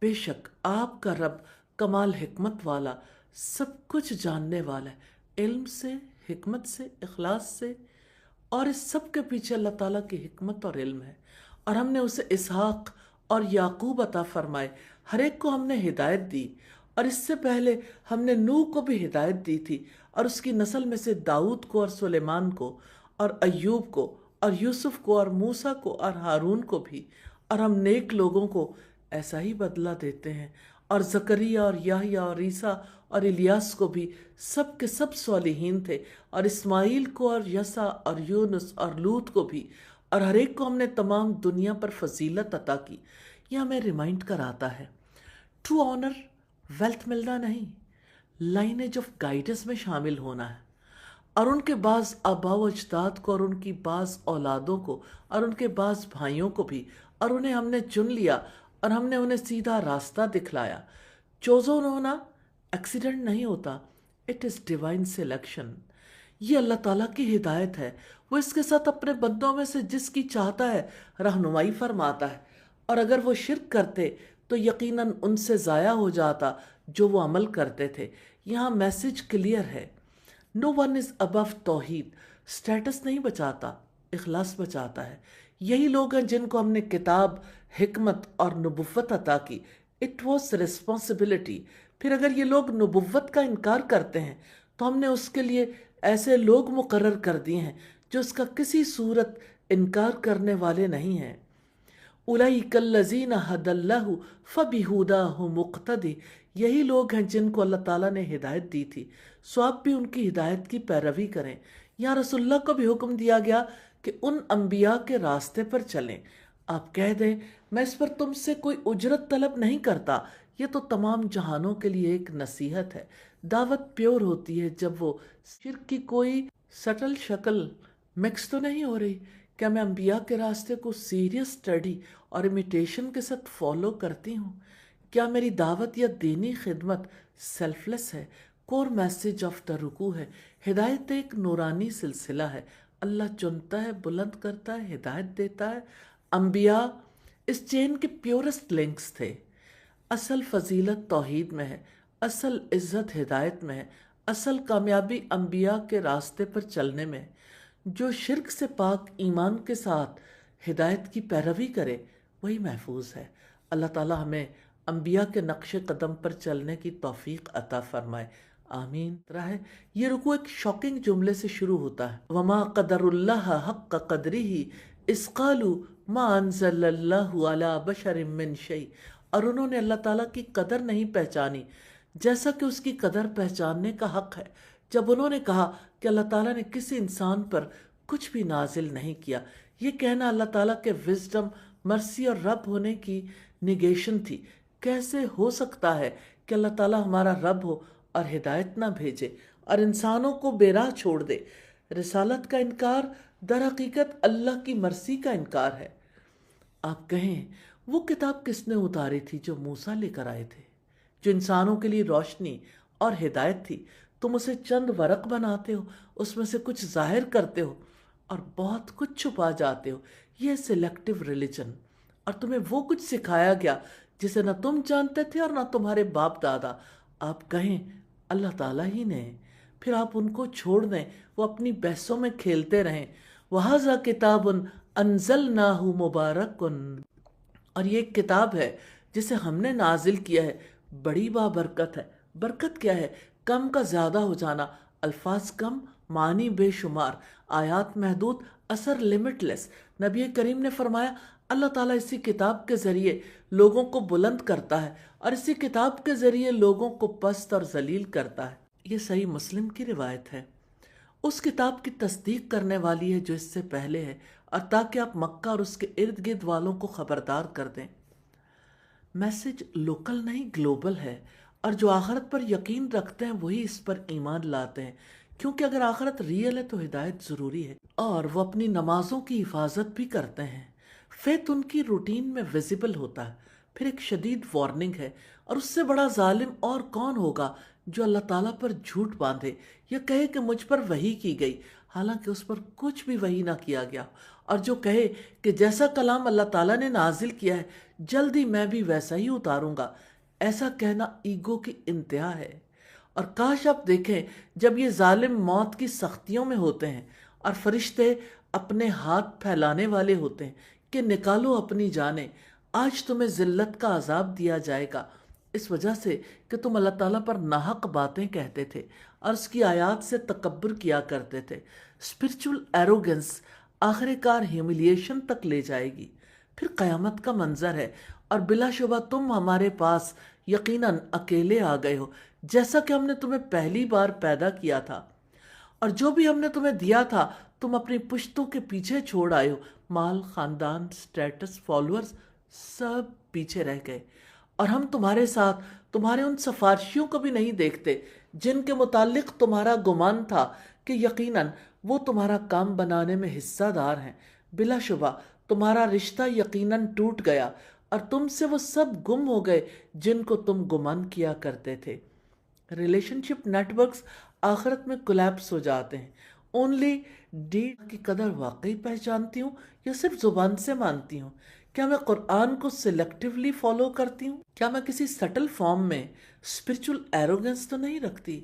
بے شک آپ کا رب کمال حکمت والا، سب کچھ جاننے والا ہے، علم سے، حکمت سے، اخلاص سے، اور اس سب کے پیچھے اللہ تعالیٰ کی حکمت اور علم ہے۔ اور ہم نے اسے اسحاق اور یعقوب عطا فرمائے، ہر ایک کو ہم نے ہدایت دی، اور اس سے پہلے ہم نے نوح کو بھی ہدایت دی تھی، اور اس کی نسل میں سے داؤد کو اور سلیمان کو اور ایوب کو اور یوسف کو اور موسیٰ کو اور ہارون کو بھی، اور ہم نیک لوگوں کو ایسا ہی بدلہ دیتے ہیں، اور زکریہ اور یحییٰ اور عیسیٰ اور الیاس کو بھی، سب کے سب صالحین تھے، اور اسماعیل کو اور یسع اور یونس اور لوط کو بھی، اور ہر ایک کو ہم نے تمام دنیا پر فضیلت عطا کی۔ یہ ہمیں ریمائنڈ کراتا ہے ٹرو آنر ویلتھ ملنا نہیں، لائنیج آف گائیڈنس میں شامل ہونا ہے، اور ان کے بعض آباء و اجداد کو اور ان کی بعض اولادوں کو اور ان کے بعض بھائیوں کو بھی، اور انہیں ہم نے چن لیا اور ہم نے انہیں سیدھا راستہ دکھلایا۔ چوزن ہونا ایکسیڈنٹ نہیں ہوتا، اٹ از ڈیوائن سلیکشن۔ یہ اللہ تعالیٰ کی ہدایت ہے، وہ اس کے ساتھ اپنے بندوں میں سے جس کی چاہتا ہے رہنمائی فرماتا ہے، اور اگر وہ شرک کرتے تو یقیناً ان سے ضائع ہو جاتا جو وہ عمل کرتے تھے۔ یہاں میسج کلیئر ہے، نو ون از ابو توحید۔ سٹیٹس نہیں بچاتا، اخلاص بچاتا ہے۔ یہی لوگ ہیں جن کو ہم نے کتاب، حکمت اور نبوت عطا کی۔ It was responsibility. پھر اگر یہ لوگ نبوت کا انکار کرتے ہیں تو ہم نے اس کے لیے ایسے لوگ مقرر کر دیے ہیں جو اس کا کسی صورت انکار کرنے والے نہیں ہیں۔ اولئک الذین ھدی اللہ فبہداہ مقتدی۔ یہی لوگ ہیں جن کو اللہ تعالیٰ نے ہدایت دی تھی، سو آپ بھی ان کی ہدایت کی پیروی کریں۔ یہاں رسول اللہ کو بھی حکم دیا گیا کہ ان انبیاء کے راستے پر چلیں۔ آپ کہہ دیں میں اس پر تم سے کوئی اجرت طلب نہیں کرتا، یہ تو تمام جہانوں کے لیے ایک نصیحت ہے۔ دعوت پیور ہوتی ہے جب وہ شرک کی کوئی سٹل شکل مکس تو نہیں ہو رہی۔ کیا میں انبیاء کے راستے کو سیریس اسٹڈی اور امیٹیشن کے ساتھ فالو کرتی ہوں؟ کیا میری دعوت یا دینی خدمت سیلف لیس ہے؟ کور میسج آف دا رکوع ہے، ہدایت ایک نورانی سلسلہ ہے۔ اللہ چنتا ہے، بلند کرتا ہے، ہدایت دیتا ہے، انبیاء اس چین کے پیورسٹ لنکس تھے۔ اصل فضیلت توحید میں ہے، اصل عزت ہدایت میں ہے، اصل کامیابی انبیاء کے راستے پر چلنے میں ہے۔ جو شرک سے پاک ایمان کے ساتھ ہدایت کی پیروی کرے وہی محفوظ ہے۔ اللہ تعالی ہمیں انبیاء کے نقش قدم پر چلنے کی توفیق عطا فرمائے، آمین۔ یہ رکوع ایک شاکنگ جملے سے شروع ہوتا ہے، وما قدر اللہ حق قدرہ اذ قالوا ما انزل اللہ علی بشر من شیء، اور انہوں نے اللہ تعالیٰ کی قدر نہیں پہچانی جیسا کہ اس کی قدر پہچاننے کا حق ہے جب انہوں نے کہا کہ اللہ تعالیٰ نے کسی انسان پر کچھ بھی نازل نہیں کیا۔ یہ کہنا اللہ تعالیٰ کے وزڈم، مرسی اور رب ہونے کی نیگیشن تھی۔ کیسے ہو سکتا ہے کہ اللہ تعالیٰ ہمارا رب ہو اور ہدایت نہ بھیجے اور انسانوں کو بے راہ چھوڑ دے؟ رسالت کا انکار در حقیقت اللہ کی مرسی کا انکار ہے۔ آپ کہیں وہ کتاب کس نے اتاری تھی جو موسیٰ لے کر آئے تھے، جو انسانوں کے لیے روشنی اور ہدایت تھی؟ تم اسے چند ورق بناتے ہو، اس میں سے کچھ ظاہر کرتے ہو اور بہت کچھ چھپا جاتے ہو۔ یہ سلیکٹو ریلیجن، اور تمہیں وہ کچھ سکھایا گیا جسے نہ تم جانتے تھے اور نہ تمہارے باپ دادا۔ آپ کہیں اللہ تعالیٰ ہی نے، پھر آپ ان کو چھوڑ دیں، وہ اپنی بحثوں میں کھیلتے رہیں۔ وَهَذَا كِتَابٌ أَنزَلْنَاهُ مُبَارَكٌ، اور یہ ایک کتاب ہے جسے ہم نے نازل کیا ہے، بڑی بابرکت ہے۔ برکت کیا ہے؟ کم کا زیادہ ہو جانا، الفاظ کم، معنی بے شمار، آیات محدود، اثر لمٹ لیس۔ نبی کریم نے فرمایا اللہ تعالیٰ اسی کتاب کے ذریعے لوگوں کو بلند کرتا ہے اور اسی کتاب کے ذریعے لوگوں کو پست اور ذلیل کرتا ہے۔ یہ صحیح مسلم کی روایت ہے۔ اس کتاب کی تصدیق کرنے والی ہے جو اس سے پہلے ہے، اور تاکہ آپ مکہ اور اس کے ارد گرد والوں کو خبردار کر دیں۔ میسج لوکل نہیں گلوبل ہے، اور جو آخرت پر یقین رکھتے ہیں وہی اس پر ایمان لاتے ہیں، کیونکہ اگر آخرت ریئل ہے تو ہدایت ضروری ہے، اور وہ اپنی نمازوں کی حفاظت بھی کرتے ہیں۔ فیتھ ان کی روٹین میں ویزیبل ہوتا ہے۔ پھر ایک شدید وارننگ ہے، اور اس سے بڑا ظالم اور کون ہوگا جو اللہ تعالیٰ پر جھوٹ باندھے یا کہے کہ مجھ پر وحی کی گئی حالانکہ اس پر کچھ بھی وحی نہ کیا گیا، اور جو کہے کہ جیسا کلام اللہ تعالیٰ نے نازل کیا ہے جلدی میں بھی ویسا ہی اتاروں گا۔ ایسا کہنا ایگو کی انتہا ہے۔ اور کاش آپ دیکھیں جب یہ ظالم موت کی سختیوں میں ہوتے ہیں اور فرشتے اپنے ہاتھ پھیلانے والے ہوتے ہیں کہ نکالو اپنی جانیں، آج تمہیں ذلت کا عذاب دیا جائے گا اس وجہ سے کہ تم اللہ تعالیٰ پر ناحق باتیں کہتے تھے اور اس کی آیات سے تکبر کیا کرتے تھے۔ اسپرچول ایروگنس آخر کار ہیوملیشن تک لے جائے گی۔ پھر قیامت کا منظر ہے، اور بلا شبہ تم ہمارے پاس یقیناً اکیلے آ گئے ہو، جیسا کہ ہم نے تمہیں پہلی بار پیدا کیا تھا، اور جو بھی ہم نے تمہیں دیا تھا تم اپنی پشتوں کے پیچھے چھوڑ آئے ہو۔ مال، خاندان، سٹیٹس، فالوورز سب پیچھے رہ گئے، اور ہم تمہارے ساتھ تمہارے ان سفارشیوں کو بھی نہیں دیکھتے جن کے متعلق تمہارا گمان تھا کہ یقیناً وہ تمہارا کام بنانے میں حصہ دار ہیں۔ بلا شبہ تمہارا رشتہ یقیناً ٹوٹ گیا، اور تم سے وہ سب گم ہو گئے جن کو تم گمان کیا کرتے تھے۔ ریلیشن شپ نیٹ ورکس آخرت میں کولیپس ہو جاتے ہیں۔ اونلی ڈیڈ کی قدر واقعی پہچانتی ہوں یا صرف زبان سے مانتی ہوں؟ کیا میں قرآن کو سلیکٹیولی فالو کرتی ہوں؟ کیا میں کسی سٹل فارم میں اسپرچول ایروگنس تو نہیں رکھتی؟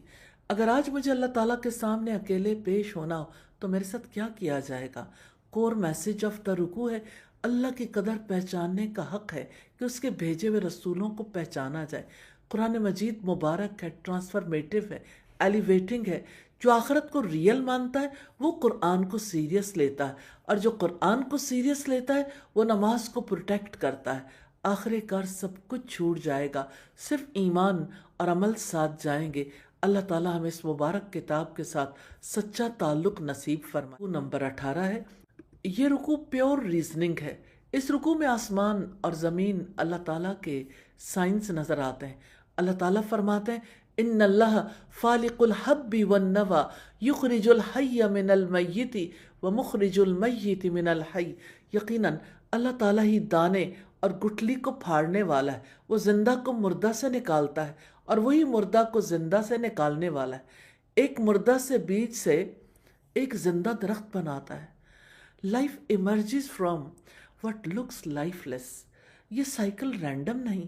اگر آج مجھے اللہ تعالیٰ کے سامنے اکیلے پیش ہونا ہو تو میرے ساتھ کیا کیا جائے گا؟ کور میسج آف دا رکوع ہے، اللہ کی قدر پہچاننے کا حق ہے کہ اس کے بھیجے ہوئے رسولوں کو پہچانا جائے۔ قرآن مجید مبارک ہے، ٹرانسفارمیٹیو ہے، ایلیویٹنگ ہے۔ جو آخرت کو ریئل مانتا ہے وہ قرآن کو سیریس لیتا ہے، اور جو قرآن کو سیریس لیتا ہے وہ نماز کو پروٹیکٹ کرتا ہے۔ آخر کار سب کچھ چھوٹ جائے گا، صرف ایمان اور عمل ساتھ جائیں گے۔ اللہ تعالیٰ ہمیں اس مبارک کتاب کے ساتھ سچا تعلق نصیب فرمائے۔ رکوع نمبر 18 ہے۔ یہ رکوع پیور ریزننگ ہے۔ اس رکوع میں آسمان اور زمین اللہ تعالیٰ کے سائنس نظر آتے ہیں۔ اللہ تعالیٰ فرماتے ہیں ان اللہ فالق الحب والنوى یخرج الحی من المیت ومخرج المیت من الحی۔ یقیناً اللہ تعالیٰ ہی دانے اور گٹھلی کو پھاڑنے والا ہے، وہ زندہ کو مردہ سے نکالتا ہے اور وہی مردہ کو زندہ سے نکالنے والا ہے۔ ایک مردہ سے بیج سے ایک زندہ درخت بناتا ہے۔ Life emerges from what looks lifeless. یہ سائیکل رینڈم نہیں،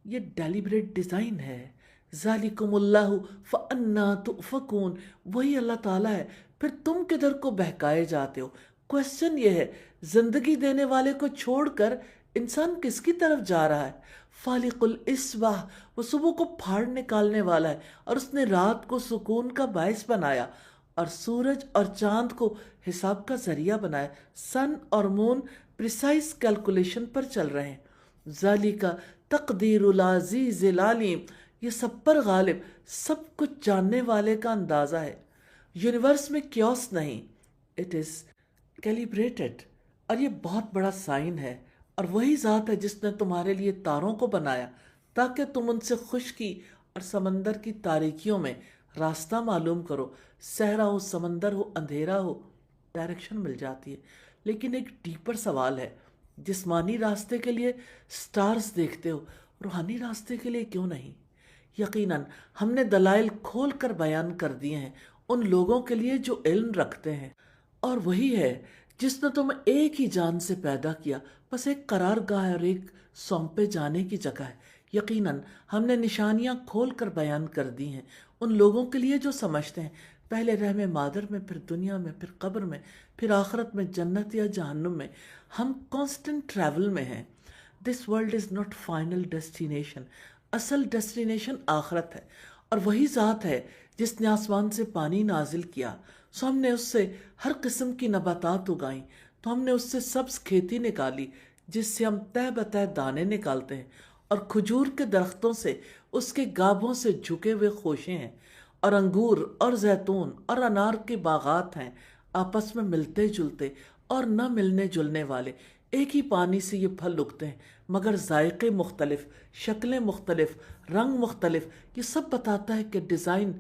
یہ ڈیلیبریٹ ڈیزائن ہے. ذالکم اللہ فانا تؤفکون، وہی اللہ تعالیٰ ہے، پھر تم کدھر کو بہکائے جاتے ہو. کوشچن یہ ہے، زندگی دینے والے کو چھوڑ کر انسان کس کی طرف جا رہا ہے؟ فالق الاسبح، وہ صبح کو پھاڑ نکالنے والا ہے، اور اس نے رات کو سکون کا باعث بنایا، اور سورج اور چاند کو حساب کا ذریعہ بنایا. سن اور مون پریسائز کیلکولیشن پر چل رہے ہیں. ذالک تقدیر العزیز العلیم، یہ سب پر غالب، سب کچھ جاننے والے کا اندازہ ہے. یونیورس میں کیوس نہیں، اٹ از کیلیبریٹڈ. اور یہ بہت بڑا سائن ہے. اور وہی ذات ہے جس نے تمہارے لیے تاروں کو بنایا تاکہ تم ان سے خشکی اور سمندر کی تاریکیوں میں راستہ معلوم کرو. صحرا ہو، سمندر ہو، اندھیرا ہو، ڈائریکشن مل جاتی ہے. لیکن ایک ڈیپر سوال ہے، جسمانی راستے کے لیے سٹارز دیکھتے ہو، روحانی راستے کے لیے کیوں نہیں؟ یقیناً ہم نے دلائل کھول کر بیان کر دیے ہیں ان لوگوں کے لیے جو علم رکھتے ہیں. اور وہی ہے جس نے تمہیں ایک ہی جان سے پیدا کیا، بس ایک قرار گاہ اور ایک سونپے جانے کی جگہ ہے. یقیناً ہم نے نشانیاں کھول کر بیان کر دی ہیں ان لوگوں کے لیے جو سمجھتے ہیں، پہلے رحم مادر میں، پھر دنیا میں، پھر قبر میں، پھر آخرت میں، جنت یا جہنم میں. ہم کانسٹنٹ ٹریول میں ہیں. This world is not final destination, اصل ڈیسٹینیشن آخرت ہے. اور وہی ذات ہے جس نے آسمان سے پانی نازل کیا، سو ہم نے اس سے ہر قسم کی نباتات اگائیں. تو ہم نے اس سے سبز کھیتی نکالی جس سے ہم تہ بتہ دانے نکالتے ہیں، اور کھجور کے درختوں سے اس کے گابھوں سے جھکے ہوئے خوشے ہیں، اور انگور اور زیتون اور انار کے باغات ہیں، آپس میں ملتے جلتے اور نہ ملنے جلنے والے. ایک ہی پانی سے یہ پھل اگتے ہیں، مگر ذائقے مختلف، شکلیں مختلف، رنگ مختلف. یہ سب بتاتا ہے کہ ڈیزائن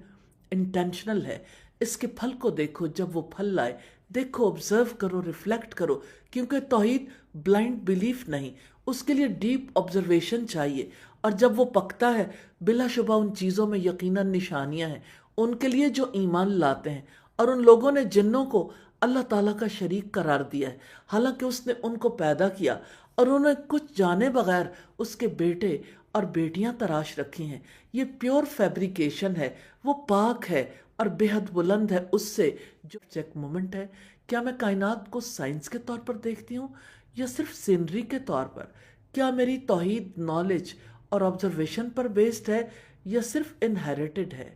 انٹینشنل ہے. اس کے پھل کو دیکھو جب وہ پھل لائے، دیکھو، آبزرو کرو، ریفلیکٹ کرو. کیونکہ توحید بلائنڈ بلیف نہیں، اس کے لیے ڈیپ آبزرویشن چاہیے. اور جب وہ پکتا ہے، بلا شبہ ان چیزوں میں یقیناً نشانیاں ہیں ان کے لیے جو ایمان لاتے ہیں. اور ان لوگوں نے جنوں کو اللہ تعالیٰ کا شریک قرار دیا ہے، حالانکہ اس نے ان کو پیدا کیا، اور انہوں نے کچھ جانے بغیر اس کے بیٹے اور بیٹیاں تراش رکھی ہیں. یہ پیور فیبریکیشن ہے. وہ پاک ہے اور بے حد بلند ہے اس سے جو چیک مومنٹ ہے. کیا میں کائنات کو سائنس کے طور پر دیکھتی ہوں یا صرف سینری کے طور پر؟ کیا میری توحید نالج اور آبزرویشن پر بیسڈ ہے یا صرف انہیریٹڈ ہے؟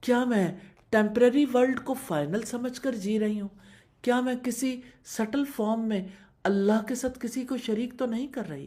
کیا میں ٹیمپریری ورلڈ کو فائنل سمجھ کر جی رہی ہوں؟ کیا میں کسی سٹل فارم میں اللہ کے ساتھ کسی کو شریک تو نہیں کر رہی؟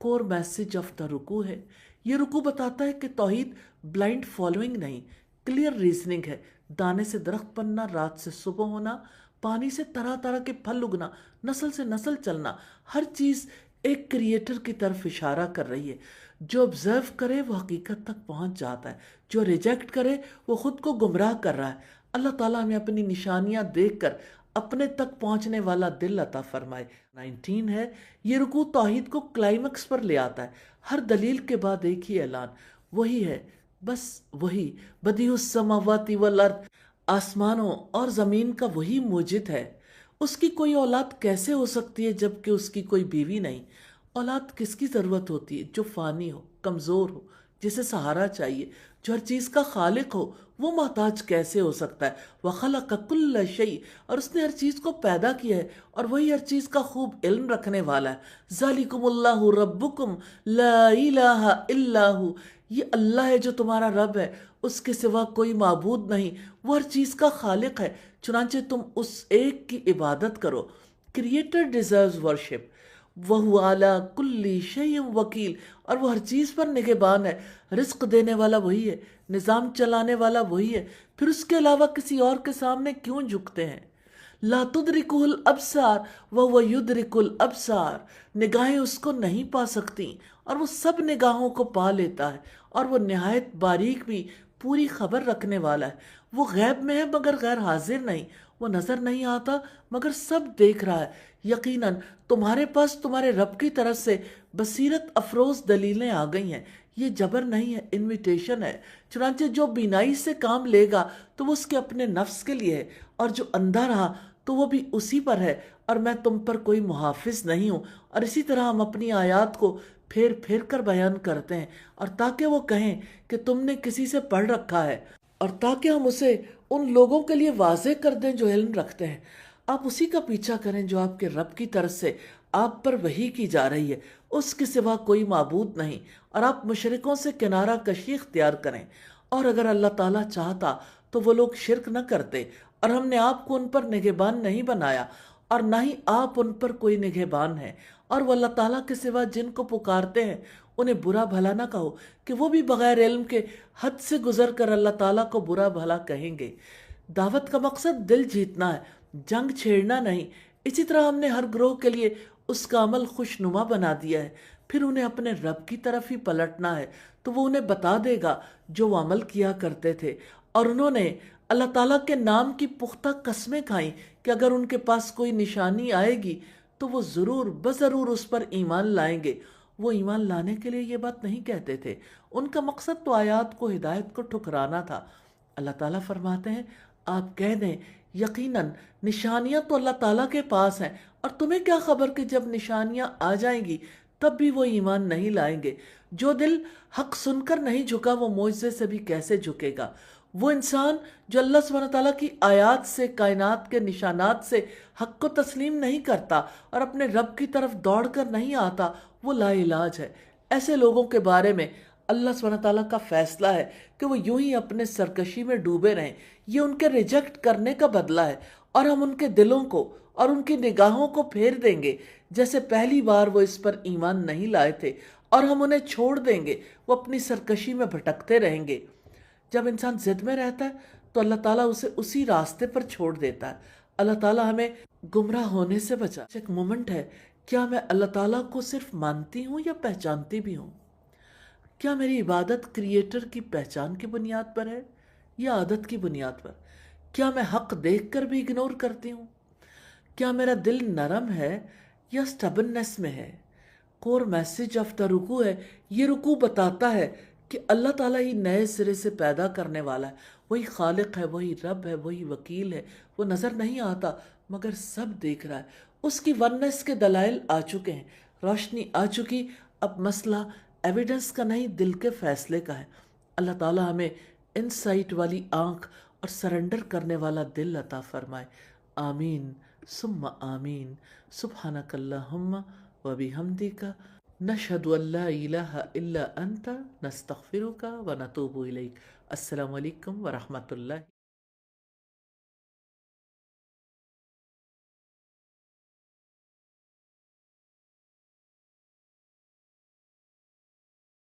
کور میسج آف دا رکوع ہے. یہ رکوع بتاتا ہے کہ توحید بلائنڈ فالوئنگ نہیں، کلیئر ریزننگ ہے. دانے سے درخت بننا، رات سے صبح ہونا، پانی سے طرح طرح کے پھل اگنا، نسل سے نسل چلنا، ہر چیز ایک کریٹر کی طرف اشارہ کر رہی ہے. جو آبزرو کرے وہ حقیقت تک پہنچ جاتا ہے، جو ریجیکٹ کرے وہ خود کو گمراہ کر رہا ہے. اللہ تعالیٰ ہمیں اپنی نشانیاں دیکھ کر اپنے تک پہنچنے والا دل عطا فرمائے. 19 ہے. یہ رکوع توحید کو کلائمیکس پر لے آتا ہے. ہر دلیل کے بعد ایک ہی اعلان، وہی ہے، بس وہی. بدیع السماوات والارض، آسمانوں اور زمین کا وہی موجد ہے. اس کی کوئی اولاد کیسے ہو سکتی ہے جبکہ اس کی کوئی بیوی نہیں؟ اولاد کس کی ضرورت ہوتی ہے؟ جو فانی ہو، کمزور ہو، جسے سہارا چاہیے. جو ہر چیز کا خالق ہو وہ محتاج کیسے ہو سکتا ہے؟ وَخَلَقَ كُلَّ شَيْءٍ، اور اس نے ہر چیز کو پیدا کیا ہے، اور وہی ہر چیز کا خوب علم رکھنے والا ہے. ذَلِكُمُ اللَّهُ رَبُّكُمْ لَا إِلَٰهَ إِلَّا هُوَ، یہ اللہ ہے جو تمہارا رب ہے، اس کے سوا کوئی معبود نہیں، وہ ہر چیز کا خالق ہے، چنانچہ تم اس ایک کی عبادت کرو. Creator deserves worship. وَهُوَ عَلَىٰ كُلِّ شَيْءٍ وَكِيلٌ، اور وہ ہر چیز پر نگہبان ہے. رزق دینے والا وہی ہے، نظام چلانے والا وہی ہے، پھر اس کے علاوہ کسی اور کے سامنے کیوں جھکتے ہیں؟ لا تدرکہ الابصار وہو یدرک الابصار، نگاہیں اس کو نہیں پا سکتی اور وہ سب نگاہوں کو پا لیتا ہے. اور وہ نہایت باریک بھی پوری خبر رکھنے والا ہے. وہ غیب میں ہے مگر غیر حاضر نہیں، وہ نظر نہیں آتا مگر سب دیکھ رہا ہے. یقیناً تمہارے پاس تمہارے رب کی طرف سے بصیرت افروز دلیلیں آ گئی ہیں. یہ جبر نہیں ہے، انویٹیشن ہے. چنانچہ جو بینائی سے کام لے گا تو وہ اس کے اپنے نفس کے لیے ہے، اور جو اندھا رہا تو وہ بھی اسی پر ہے اور میں تم پر کوئی محافظ نہیں ہوں۔ اور اسی طرح ہم اپنی آیات کو پھیر پھیر کر بیان کرتے ہیں، اور تاکہ وہ کہیں کہ تم نے کسی سے پڑھ رکھا ہے، اور تاکہ ہم اسے ان لوگوں کے لیے واضح کر دیں جو علم رکھتے ہیں۔ آپ اسی کا پیچھا کریں جو آپ کے رب کی طرف سے آپ پر وحی کی جا رہی ہے، اس کے سوا کوئی معبود نہیں، اور آپ مشرکوں سے کنارہ کشی اختیار کریں۔ اور اگر اللہ تعالیٰ چاہتا تو وہ لوگ شرک نہ کرتے، اور ہم نے آپ کو ان پر نگہبان نہیں بنایا، اور نہ ہی آپ ان پر کوئی نگہبان ہے۔ اور وہ اللہ تعالیٰ کے سوا جن کو پکارتے ہیں انہیں برا بھلا نہ کہو، کہ وہ بھی بغیر علم کے حد سے گزر کر اللہ تعالیٰ کو برا بھلا کہیں گے۔ دعوت کا مقصد دل جیتنا ہے، جنگ چھیڑنا نہیں۔ اسی طرح ہم نے ہر گروہ کے لیے اس کا عمل خوشنما بنا دیا ہے، پھر انہیں اپنے رب کی طرف ہی پلٹنا ہے تو وہ انہیں بتا دے گا جو وہ عمل کیا کرتے تھے۔ اور انہوں نے اللہ تعالیٰ کے نام کی پختہ قسمیں کھائیں کہ اگر ان کے پاس کوئی نشانی آئے گی تو وہ ضرور بضرور اس پر ایمان لائیں گے۔ وہ ایمان لانے کے لیے یہ بات نہیں کہتے تھے، ان کا مقصد تو آیات کو، ہدایت کو ٹھکرانا تھا۔ اللہ تعالیٰ فرماتے ہیں آپ کہہ دیں یقیناً نشانیاں تو اللہ تعالیٰ کے پاس ہیں، اور تمہیں کیا خبر کہ جب نشانیاں آ جائیں گی تب بھی وہ ایمان نہیں لائیں گے۔ جو دل حق سن کر نہیں جھکا وہ معجزے سے بھی کیسے جھکے گا؟ وہ انسان جو اللہ سبحانہ تعالیٰ کی آیات سے، کائنات کے نشانات سے حق کو تسلیم نہیں کرتا اور اپنے رب کی طرف دوڑ کر نہیں آتا، وہ لا علاج ہے۔ ایسے لوگوں کے بارے میں اللہ سبحانہ تعالیٰ کا فیصلہ ہے کہ وہ یوں ہی اپنے سرکشی میں ڈوبے رہیں۔ یہ ان کے ریجیکٹ کرنے کا بدلہ ہے، اور ہم ان کے دلوں کو اور ان کی نگاہوں کو پھیر دیں گے جیسے پہلی بار وہ اس پر ایمان نہیں لائے تھے، اور ہم انہیں چھوڑ دیں گے، وہ اپنی سرکشی میں بھٹکتے رہیں گے۔ جب انسان ضد میں رہتا ہے تو اللہ تعالیٰ اسے اسی راستے پر چھوڑ دیتا ہے۔ اللہ تعالیٰ ہمیں گمراہ ہونے سے بچا۔ ایک مومنٹ ہے، کیا میں اللہ تعالیٰ کو صرف مانتی ہوں یا پہچانتی بھی ہوں؟ کیا میری عبادت کریٹر کی پہچان کی بنیاد پر ہے یا عادت کی بنیاد پر؟ کیا میں حق دیکھ کر بھی اگنور کرتی ہوں؟ کیا میرا دل نرم ہے یا سٹبننس میں ہے؟ کور میسج آف دا رکوع ہے، یہ رکوع بتاتا ہے کہ اللہ تعالیٰ ہی نئے سرے سے پیدا کرنے والا ہے، وہی خالق ہے، وہی رب ہے، وہی وکیل ہے۔ وہ نظر نہیں آتا مگر سب دیکھ رہا ہے۔ اس کی وننس کے دلائل آ چکے ہیں، روشنی آ چکی۔ اب مسئلہ ایویڈنس کا نہیں، دل کے فیصلے کا ہے۔ اللہ تعالیٰ ہمیں انسائٹ والی آنکھ اور سرنڈر کرنے والا دل عطا فرمائے۔ آمین ثم آمین۔ سبحانک اللہم و بحمدک، نشہد ان لا الہ الا انت، نستغفرک و نتوب الیک۔ السلام علیکم ورحمۃ اللہ۔